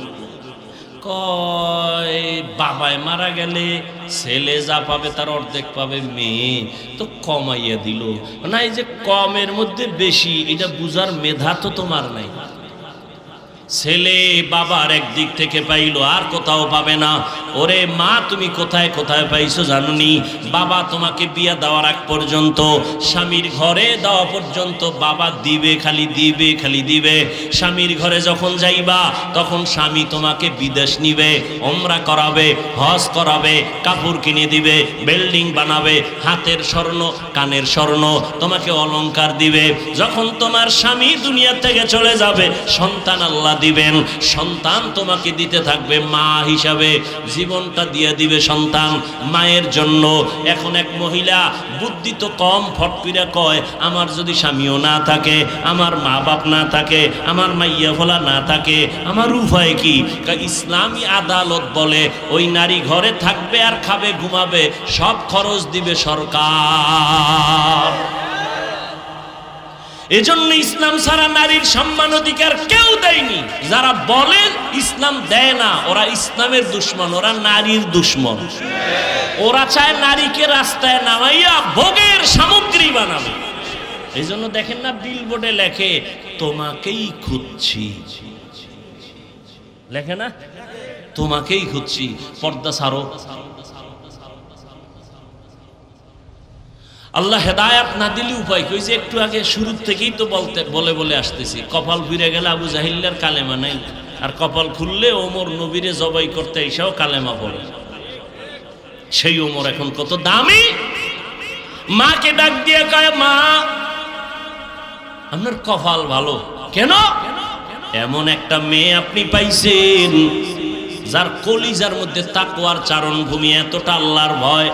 Speaker 1: কয় বাবায় মারা গেলে ছেলে যা পাবে তার অর্ধেক পাবে মেয়ে, তো কমাইয়া দিল না। এই যে কমের মধ্যে বেশি এটা বুঝার মেধা তো তোমার নাই। ছেলে বাবার একদিক থেকে পাইলো আর কোথাও পাবে না। ওরে মা তুমি কোথায় কোথায় পাইছো জানুনি? বাবা তোমাকে বিয়া দেওয়ার আগ পর্যন্ত, স্বামীর ঘরে দেওয়া পর্যন্ত বাবা দিবে, খালি দিবে, খালি দিবে। স্বামীর ঘরে যখন যাইবা তখন স্বামী তোমাকে বিদেশ নিবে, ওমরা করাবে, হজ করাবে, কাপড় কিনে দিবে, বিল্ডিং বানাবে, হাতের স্বর্ণ কানের স্বর্ণ তোমাকে অলংকার দিবে। যখন তোমার স্বামী দুনিয়া থেকে চলে যাবে সন্তান আল্লাহ দিবেন, সন্তান তোমাকে দিতে থাকবে মা হিসাবে, জীবনটা দিয়ে দিবে সন্তান মায়ের জন্য। এখন এক মহিলা বুদ্ধি তো কম, ফটকিরা কয় আমার যদি স্বামীও না থাকে, আমার মা বাপ না থাকে, আমার মাইয়া ফোলা না থাকে, আমার উপায় কি? ইসলামী আদালত বলে ওই নারী ঘরে থাকবে আর খাবে ঘুমাবে, সব খরচ দিবে সরকার। এজন্য ইসলাম ছাড়া নারীর সম্মান অধিকার কেউ দেয়নি। যারা বলে ইসলাম দেয় না ওরা ইসলামের দুশমন, ওরা নারীর দুশমন। ওরা চায় নারীকে রাস্তায় নামাইয়া ভোগের সামগ্রী বানাবে। এই জন্য দেখেন না বিলবোর্ডে লেখে তোমাকেই খুঁজছি, লেখে না তোমাকেই খুঁজছি, পর্দা ছাড়ো। আল্লাহ হেদায়াত না দিলে উপায় কই? যে একটু আগে শুরুর থেকেই তো বলে আসতেছি, কপাল ফিরে গেলে আবু জাহিল্লার কালেমা নাই, আর কপাল খুললে ওমর নবীরে জবাই করতে এসেও কালেমা পড়ে। সেই ওমর এখন কত দামি। মাকে ডাক দিয়ে কয় মা আপনার কপাল ভালো। কেন? এমন একটা মেয়ে আপনি পাইছেন যার কলিজার মধ্যে তাকওয়ার চারণ ভূমি, এতটা আল্লাহর ভয়,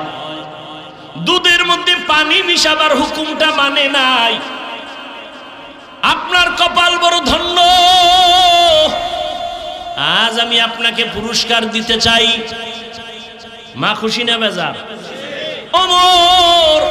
Speaker 1: দুধের মধ্যে পানি মিশাবার হুকুমটা মানে নাই। আপনার কপাল বড় ধন্য। আজ আমি আপনাকে পুরস্কার দিতে চাই। মা খুশি না বেজার? ওমর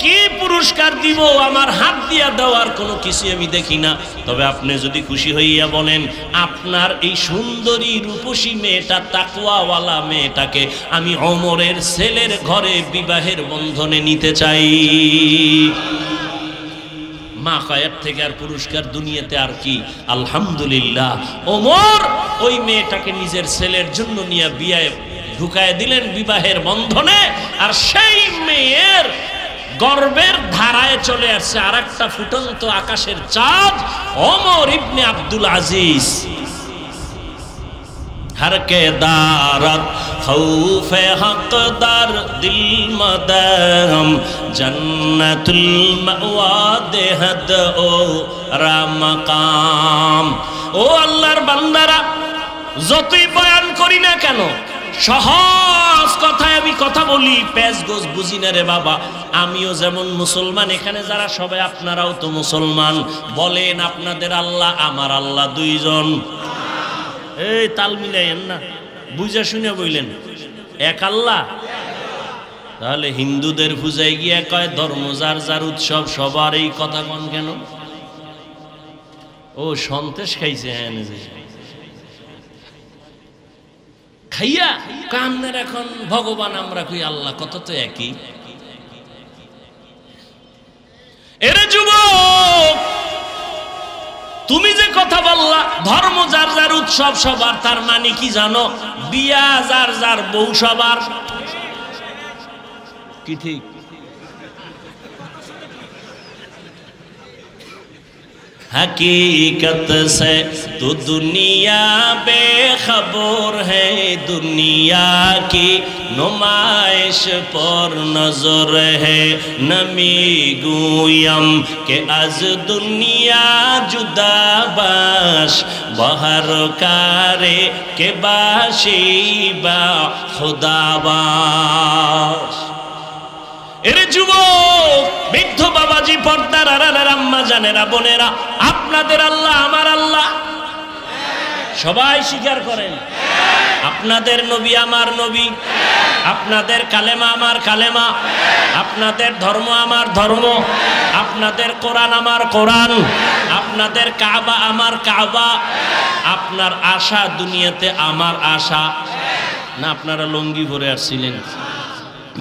Speaker 1: কি পুরস্কার দিব? আমার হাত দিয়া দেওয়ার কোনো কিছু আমি দেখি না। তবে আপনি যদি খুশি হইয়া বলেন আপনার এই সুন্দরী রূপসী মেয়েটা, তাকওয়াওয়ালা মেয়েটাকে আমি ওমরের ছেলের ঘরে বিবাহের বন্ধনে নিতে চাই। মা কয়ের থেকে আর পুরস্কার দুনিয়াতে আর কি? আলহামদুলিল্লাহ। ওমর ওই মেয়েটাকে নিজের ছেলের জন্য নিয়ে বিয়ে ঢুকায় দিলেন বিবাহের বন্ধনে। আর সেই মেয়ের গর্বের ধারায় চলে আসছে আর একটা ফুটন্ত আকাশের চাঁদ, ওমর ইবনে আব্দুল আজিজ। हर के दारत खौफे हकदार दिल मदाम जन्नतुल मअवा देहद ओ रामकाम। ও আল্লাহর বান্দারা, যতই বয়ান করি না কেন সহজ কথায় আমি কথা বলি, প্যাঁচ গোছ বুঝি না রে বাবা। আমিও যেমন মুসলমান, এখানে যারা সবাই আপনারাও তো মুসলমান। বলেন আপনাদের আল্লাহ আমার আল্লাহ দুইজন? এই তাল মিলাইয়েন না, বুঝা শুনে বললেন এক আল্লাহ। তাহলে হিন্দুদের পূজায় গিয়ে কয় ধর্ম যার যার উৎসব, সবার এই কথা কন কেন? ও সন্তেষ খাইছে, হ্যাঁ খাইয়া কামনের এখন ভগবান আমরা কই আল্লাহ, কত তো একই। এরে যুবক, তুমি যে কথা বললা ধর্ম যার যার উৎসব সবার, তার মানে কি জানো? বিয়া যার যার বউ সবার, কি ঠিক? हकीकत से तो दुनिया बेखबर है, दुनिया की नुमाइश पर नजर है। नमी गुयम के आज दुनिया जुदा बाश, बहर कारे के बाशी बा खुदा बाश। এরে যুবক, বৃদ্ধ বাবাজি, পর্দার আড়ালের আম্মা জানেরা, বোনেরা, আপনাদের আল্লাহ আমার আল্লাহ সবাই স্বীকার করেন? আপনাদের নবী আমার নবী, আপনাদের কালেমা আমার কালেমা, আপনাদের ধর্ম আমার ধর্ম, আপনাদের কোরআন আমার কোরআন, আপনাদের কাবা আমার কাবা, আপনার আশা দুনিয়াতে আমার আশা না? আপনারা লুঙ্গি পরে আসছিলেন,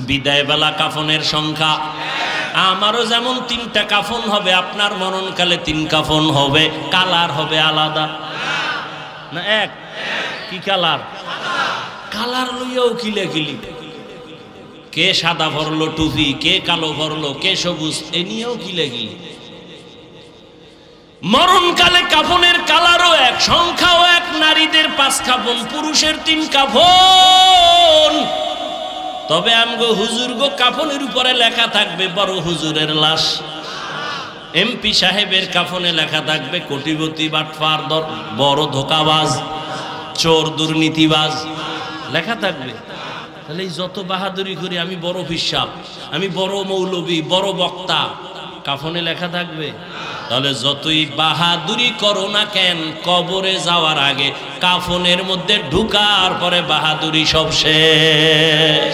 Speaker 1: বিদায় বেলা কাফনের সংখ্যা আমারও যেমন 3টা কাফন হবে, আপনার মরণকালে 3 কাফন হবে। কালার হবে আলাদা না এক? কি কালার? কালার লইয়াও কিলাকিলি, কে সাদা ভরলো টুপি, কে কালো ভরলো, কে সবুজ, এ নিয়েও কিলাকিলি। মরণকালে কাফনের কালারও এক, সংখ্যাও এক। নারীদের 5 কাফন, পুরুষের 3 কাফন। তবে আমগো হুজুর গো কাফনের উপরে লেখা থাকবে বড় হুজুরের লাশ, এমপি সাহেবের কাফনে লেখা থাকবে কোটিপতি বাটপার, বড় ধোকাবাজ, চোর, দুর্নীতিবাজ, লেখা থাকবে। তাহলে যত বাহাদুরি করি, আমি বড় পিসাব, আমি বড় মৌলবী, বড় বক্তা, কাফনে লেখা থাকবে? তাহলে যতই বাহাদুরি করো না কেন, কবরে যাওয়ার আগে কাফনের মধ্যে ঢুকার পরে বাহাদুরি সব শেষ।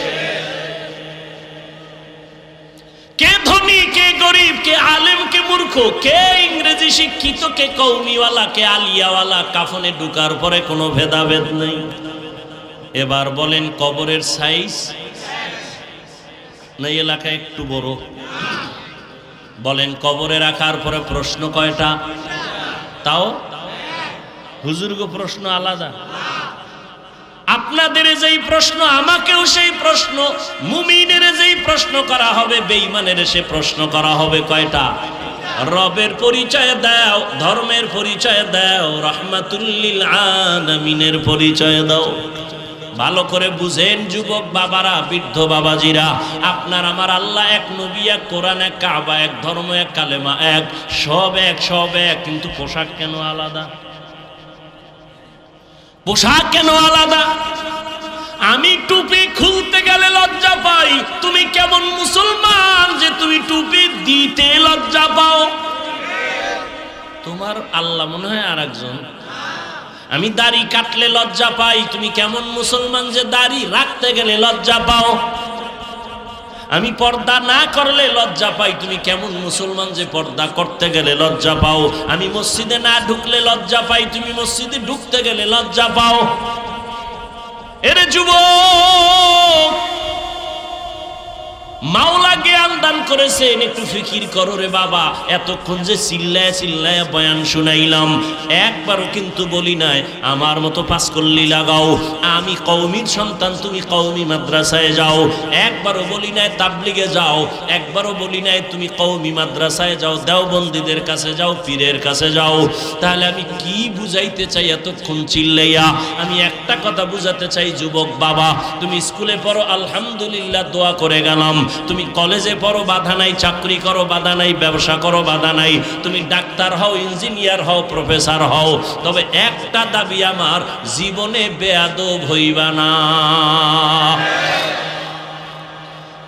Speaker 1: কে ধনী, কে গরিব, কে আলেম, কে মূর্খ, কে ইংরেজি শিক্ষিত, কে কৌমিওয়ালা, কে আলিয়াওয়ালা, কাফনে ঢুকার পরে কোনো ভেদাভেদ নেই। এবার বলেন কবরের সাইজ না এলাকা একটু বড়? বলেন কবরে রাখার পরে প্রশ্ন কয়টা? তাও হুজুরগো প্রশ্ন আলাদা। আপনাদের যেই প্রশ্ন, আমাকেও সেই প্রশ্ন। মুমিনের যেই প্রশ্ন করা হবে, বেঈমানের সে প্রশ্ন করা হবে। কয়টা? রবের পরিচয় দাও, ধর্মের পরিচয় দাও, রাহমাতুল লিল আলামিনের পরিচয় দাও। ভালো করে বুঝেন যুবক বাবারা, বৃদ্ধ বাবাজিরা, আপনার আমার আল্লাহ এক, নবী এক, কোরআন এক, কাবা এক, ধর্ম এক, কালেমা এক, সব এক, সব এক। কিন্তু পোশাক কেন আলাদা? পোশাক কেন আলাদা? আমি টুপি খুলতে গেলে লজ্জা পাই, তুমি কেমন মুসলমান যে তুমি টুপি দিতে লজ্জা পাও? তোমার আল্লাহ মনে হয় আর একজন। আমি দাড়ি কাটলে লজ্জা পাই, তুমি কেমন মুসলমান যে দাড়ি রাখতে গেলে লজ্জা পাও? আমি পর্দা না করলে লজ্জা পাই, তুমি কেমন মুসলমান যে পর্দা করতে গেলে লজ্জা পাও? আমি মসজিদে না ঢুকলে লজ্জা পাই, তুমি মসজিদে ঢুকতে গেলে লজ্জা পাও। এরে যুবক, মাওলা জ্ঞান দান করেছেন, একটু ফিকির করো রে বাবা। এতক্ষণ যে চিল্লায় চিল্লায় বয়ান শুনাইলাম, একবারও কিন্তু বলি নাই আমার মতো পাঁচকল্লি লাগাও, আমি কওমির সন্তান, তুমি কওমি মাদ্রাসায় যাও। একবারও বলি নাই তাবলিগে যাও, একবারও বলি নাই তুমি কওমি মাদ্রাসায় যাও, দেওবন্দীদের কাছে যাও, পীরের কাছে যাও। তাহলে আমি কি বুঝাইতে চাই এতক্ষণ চিল্লাইয়া? আমি একটা কথা বুঝাতে চাই, যুবক বাবা, তুমি স্কুলে পড়ো, আলহামদুলিল্লাহ, দোয়া করে গেলাম। তুমি কলেজে পড়ো বাধা নাই, চাকরি করো বাধা নাই, ব্যবসা করো বাধা নাই, তুমি ডাক্তার হও, ইঞ্জিনিয়ার হও, প্রফেসর হও, তবে একটা দাবি আমার, জীবনে বেয়াদব হইবা না।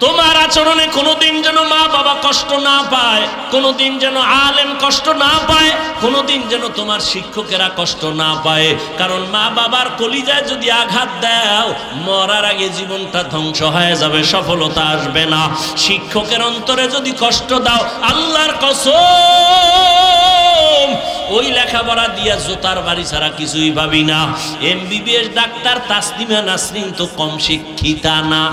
Speaker 1: তোমার আচরণে কোনোদিন যেন মা বাবা কষ্ট না পায়, কোনোদিন যেন আলেম কষ্ট না পায়, কোনোদিন যেন তোমার শিক্ষকেরা কষ্ট না পায়। কারণ মা বাবার কলিজায় যদি আঘাত দাও, মরার আগে জীবনটা ধ্বংস হয়ে যাবে, সফলতা আসবে না। শিক্ষকের অন্তরে যদি কষ্ট দাও, আল্লাহর কসম ওই লেখাপড়া দিয়া জোতার বাড়ি ছাড়া কিছুই ভাবি না। MBBS ডাক্তার তাসলিমা নাসরিন তো কম শিক্ষিতা না।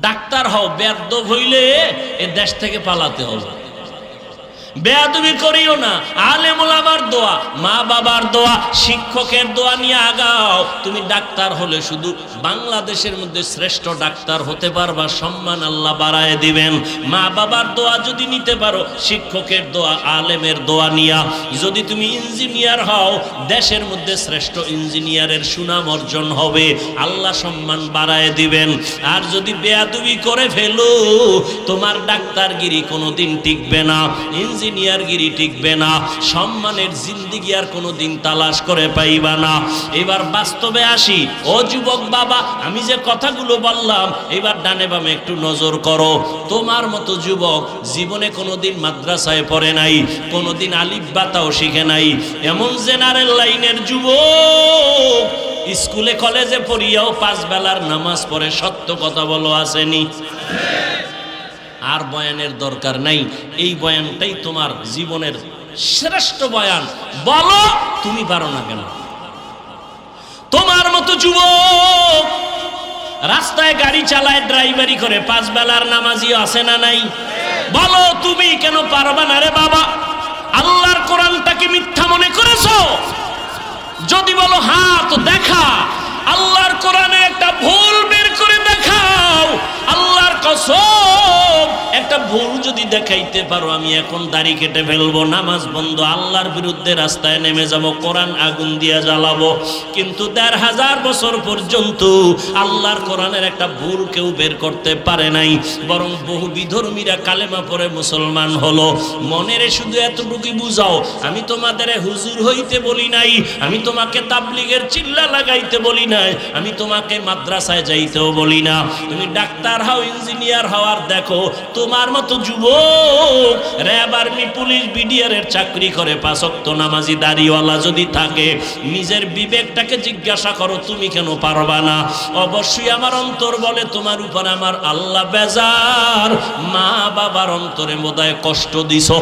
Speaker 1: ডাক্তার হও, বেয়াদব হইলে এ দেশ থেকে পালাতে হবে। বেয়াদবি করিও না। আলেম ওলামার দোয়া, মা বাবার দোয়া, শিক্ষকের দোয়া নিয়ে আগাও। তুমি ডাক্তার হলে শুধু বাংলাদেশের মধ্যে শ্রেষ্ঠ ডাক্তার হতে পারবা, সম্মান আল্লাহ বাড়ায় দিবেন। মা বাবার দোয়া যদি নিতে পারো, শিক্ষকের দোয়া, আলেমের দোয়া নিয়া যদি তুমি ইঞ্জিনিয়ার হও, দেশের মধ্যে শ্রেষ্ঠ ইঞ্জিনিয়ারের সুনাম অর্জন হবে, আল্লাহ সম্মান বাড়ায় দিবেন। আর যদি বেয়াদবি করে ফেলো, তোমার ডাক্তারগিরি কোনোদিন টিকবে না, ইঞ্জিনিয়ারগিরি টিকবে না, সম্মানের জিন্দেগি আর কোনোদিন তালাশ করে পাইবা না। এবার বাস্তবে আসি। ও যুবক বাবা, আমি যে কথাগুলো বললাম, এবার ডানে বামে একটু নজর করো। তোমার মতো যুবক জীবনে কোনোদিন মাদ্রাসায় পড়ে নাই, কোনোদিন আলিফ বাতাও শিখে নাই, এমন জেনারেল লাইনের যুবক স্কুলে কলেজে পড়িয়াও 5 বেলার নামাজ পড়ে, সত্য কথা বলো আসেনি? আর বয়ানের দরকার নাই, এই বয়ানটাই তোমার জীবনের শ্রেষ্ঠ বয়ান। বলো তুমি পারো না কেন? তোমার মতো যুবক রাস্তায় গাড়ি চালায়, ড্রাইভারি করে, 5 বেলার নামাজি আছে না নাই? বলো তুমি কেন পারবা না রে বাবা? আল্লাহর কোরআনটাকে মিথ্যা মনে করেছো? যদি বলো হ্যাঁ, তো দেখা আল্লাহর কোরআনে একটা ভুল বের করে দেখাও। আল্লাহর কসম, একটা ভুল যদি দেখাইতে পারো, আমি এখন দাড়ি কেটে ফেলবো, নামাজ বন্ধ, আল্লাহর বিরুদ্ধে রাস্তায় নেমে যাব, কোরআন আগুন দিয়ে জ্বালাবো। কিন্তু 1500 বছর পর্যন্ত আল্লাহর কোরআনের একটা ভুল কেউ বের করতে পারে নাই, বরং বহু বিধর্মীরা কালেমা পড়ে মুসলমান হলো। মনেরে শুধু এতটুকুই বুঝাও, আমি তোমাদের হুজুর হইতে বলি নাই, আমি তোমাকে তাবলীগের চিল্লা লাগাইতে বলি নাই, আমি তোমাকে মাদ্রাসায় যাইতেও বলি না। তুমি ডাক্তার হও, ইঞ্জিনিয়ার হওয়ার দেখো, তোমার মতো যুবক র্যাব, আর্মি, পুলিশ, বিডিআর এর চাকরি করে, 5 ওয়াক্ত নামাজি দাড়িওয়ালা যদি থাকে, নিজের বিবেকটাকে জিজ্ঞাসা করো, তুমি কেন পারবা না? অবশ্যই আমার অন্তর বলে তোমার উপর আমার আল্লাহ বেজার। মা বাবার অন্তরে বোধহয় কষ্ট দিছো।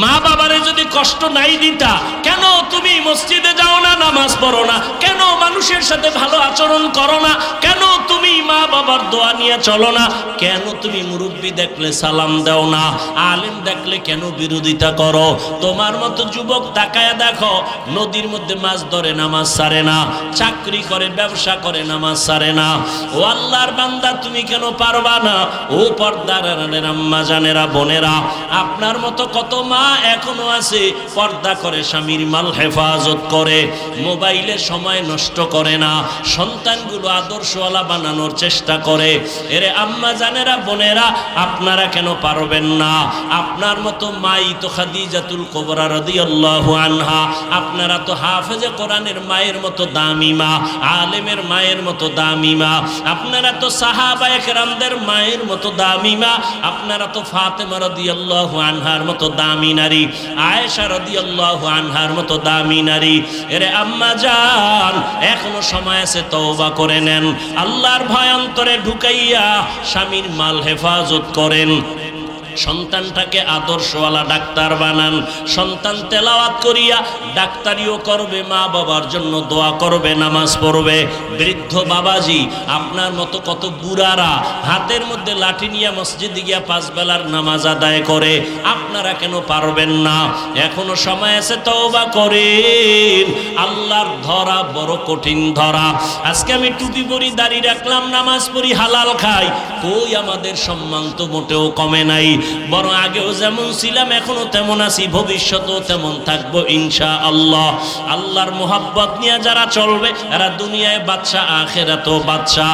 Speaker 1: মা বাবারে যদি কষ্ট নাই দিতা, কেন তুমি মসজিদে যাও না, নামাজ পড়ো না? কেন মানুষের সাথে ভালো আচরণ করো না? কেন তুমি মা বাবার দোয়া নিয়ে চলো না? কেন তুমি মুরব্বি দেখলে সালাম দাও না? আলেম দেখলে কেন বিরোধিতা করো? তোমার মতো যুবক তাকায়া দেখো, নদীর মধ্যে মাছ ধরে, নামাজ ছাড়ে না, চাকরি করে, ব্যবসা করে, নামাজ ছাড়ে না। ও আল্লাহর বান্দা, তুমি কেন পারবা না? ও পর্দার আম্মা জানেরা, বোনেরা, আপনার মতো কত মা এখনো আছে, পর্দা করে, স্বামীর মাল হেফাজত করে, মোবাইলে সময় নষ্ট করে না, সন্তানগুলো আদর্শওয়ালা বানানোর চেষ্টা করে। এরে আম্মা জানেরা, বোনেরা, আপনারা কেন পারবেন না? আপনার মতো মাই তো খাদিজাতুল কুবরা রাদিয়াল্লাহু আনহা, আপনারা তো হাফেজে কোরআনের মায়ের মতো দামি মা, আলেমের মায়ের মতো দামি মা, আপনারা তো সাহাবায়ে কেরামদের মায়ের মতো দামি মা, আপনারা তো ফাতেমা রাদিয়াল্লাহু আনহার মতো দামি নারী, আয়েশা রাদিয়াল্লাহু আনহার মতো দামি নারী। এরে আম্মা জান, এখনো সময় আছে, তওবা করে নেন, আল্লাহর ভয় অন্তরে ঢুকাইয়া স্বামীর মাল হেফাজত করেন। সন্তানটাকে আদর্শওয়ালা ডাক্তার বানান। সন্তান তেলাওয়াত করিয়া ডাক্তারিও করবে, মা বাবার জন্য দোয়া করবে, নামাজ পড়বে। বৃদ্ধ বাবাজি, আপনার মতো কত বুড়ারা হাতের মধ্যে লাঠি নিয়ে মসজিদে গিয়া 5 বেলার নামাজ আদায় করে, আপনারা কেন পারবেন না? এখনো সময় আছে, তওবা করেন। আল্লাহর ধরা বড় কঠিন ধরা। আজকে আমি টুপি পরি, দাড়ি রাখলাম, নামাজ পড়ি, হালাল খাই, কই আমাদের সম্মান তো মোটেও কমে নাই। বরং আগেও যেমন ছিলাম এখনো তেমন আছি, ভবিষ্যতেও তেমন থাকবো ইনশাআল্লাহ। আল্লাহর মোহাব্বত নিয়ে যারা চলবে এরা দুনিয়ায় বাদশা, আখিরাতেও বাদশা।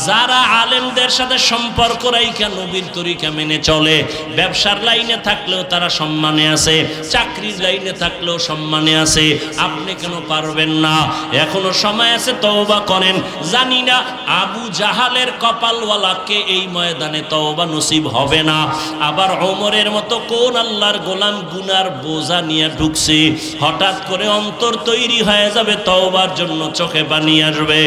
Speaker 1: যারা আলেমদের সাথে সম্পর্ক রাইখা নবীর তরিকা মেনে চলে, ব্যবসার লাইনে থাকলেও তারা সম্মানে আছে, চাকরির লাইনে থাকলেও সম্মানে আছে। আপনি কেন পারবেন না? এখনো সময় আছে, তওবা করেন। জানি না আবু জাহালের কপালওয়ালাকে এই ময়দানে তওবা নসিব হবে না। আবার ওমরের মতো কোন আল্লাহর গোলাম গুনার বোঝা নিয়ে ঢুকছে, হঠাৎ করে অন্তর তৈরি হয়ে যাবে তওবার জন্য, চোখে পানি আসবে।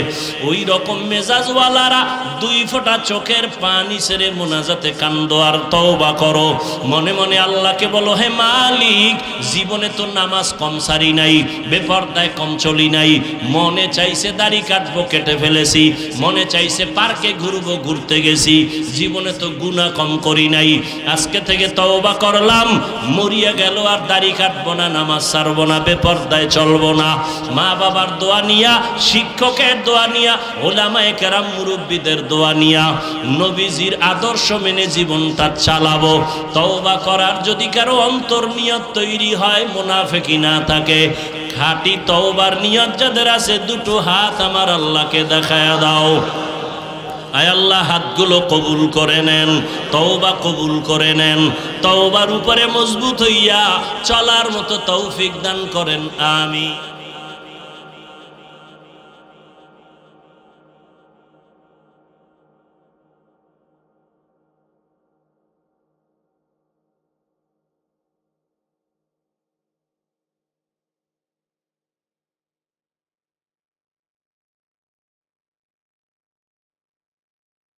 Speaker 1: ওই রকম মেজাজওয়ালারা দুই ফোঁটা চোখের পানি ছেড়ে মোনাজাতে কান্দো আর তওবা করো। মনে মনে আল্লাহকে বলো, হে মালিক, জীবনে তো নামাজ কম সারি নাই, বেপরদায় কম চলি নাই, মনে চাইছে দাড়ি কাটবো, কেটে ফেলেছি, মনে চাইছে পার্কে ঘুরবো, ঘুরতে গেছি, জীবনে তো গুনাহ কম করি নাই। আজকে থেকে তওবা করলাম, মরিয়া গেল আর দাড়ি কাটবো না, নামাজ ছাড়বো না, বেপরদায় চলবো না। মা বাবার দোয়া নিয়া, শিক্ষকের দোয়া নিয়া, ওলামায়ে কেরাম মুরব্বীদের দোয়া নিয়া, নবীজির আদর্শ মেনে জীবনটা চালাবো। তওবা করার যদি কারো অন্তর নিয়ত তৈরি হয়, মুনাফিকি না থাকে, খাঁটি তওবার নিয়ত যাদের আছে, দুটো হাত আমার আল্লাহকে দেখায়া দাও। আয় আল্লাহ, হাতগুলো কবুল করে নেন, তওবা কবুল করে নেন, তওবার উপরে মজবুত হইয়া চলার মতো তৌফিক দান করেন, আমিন।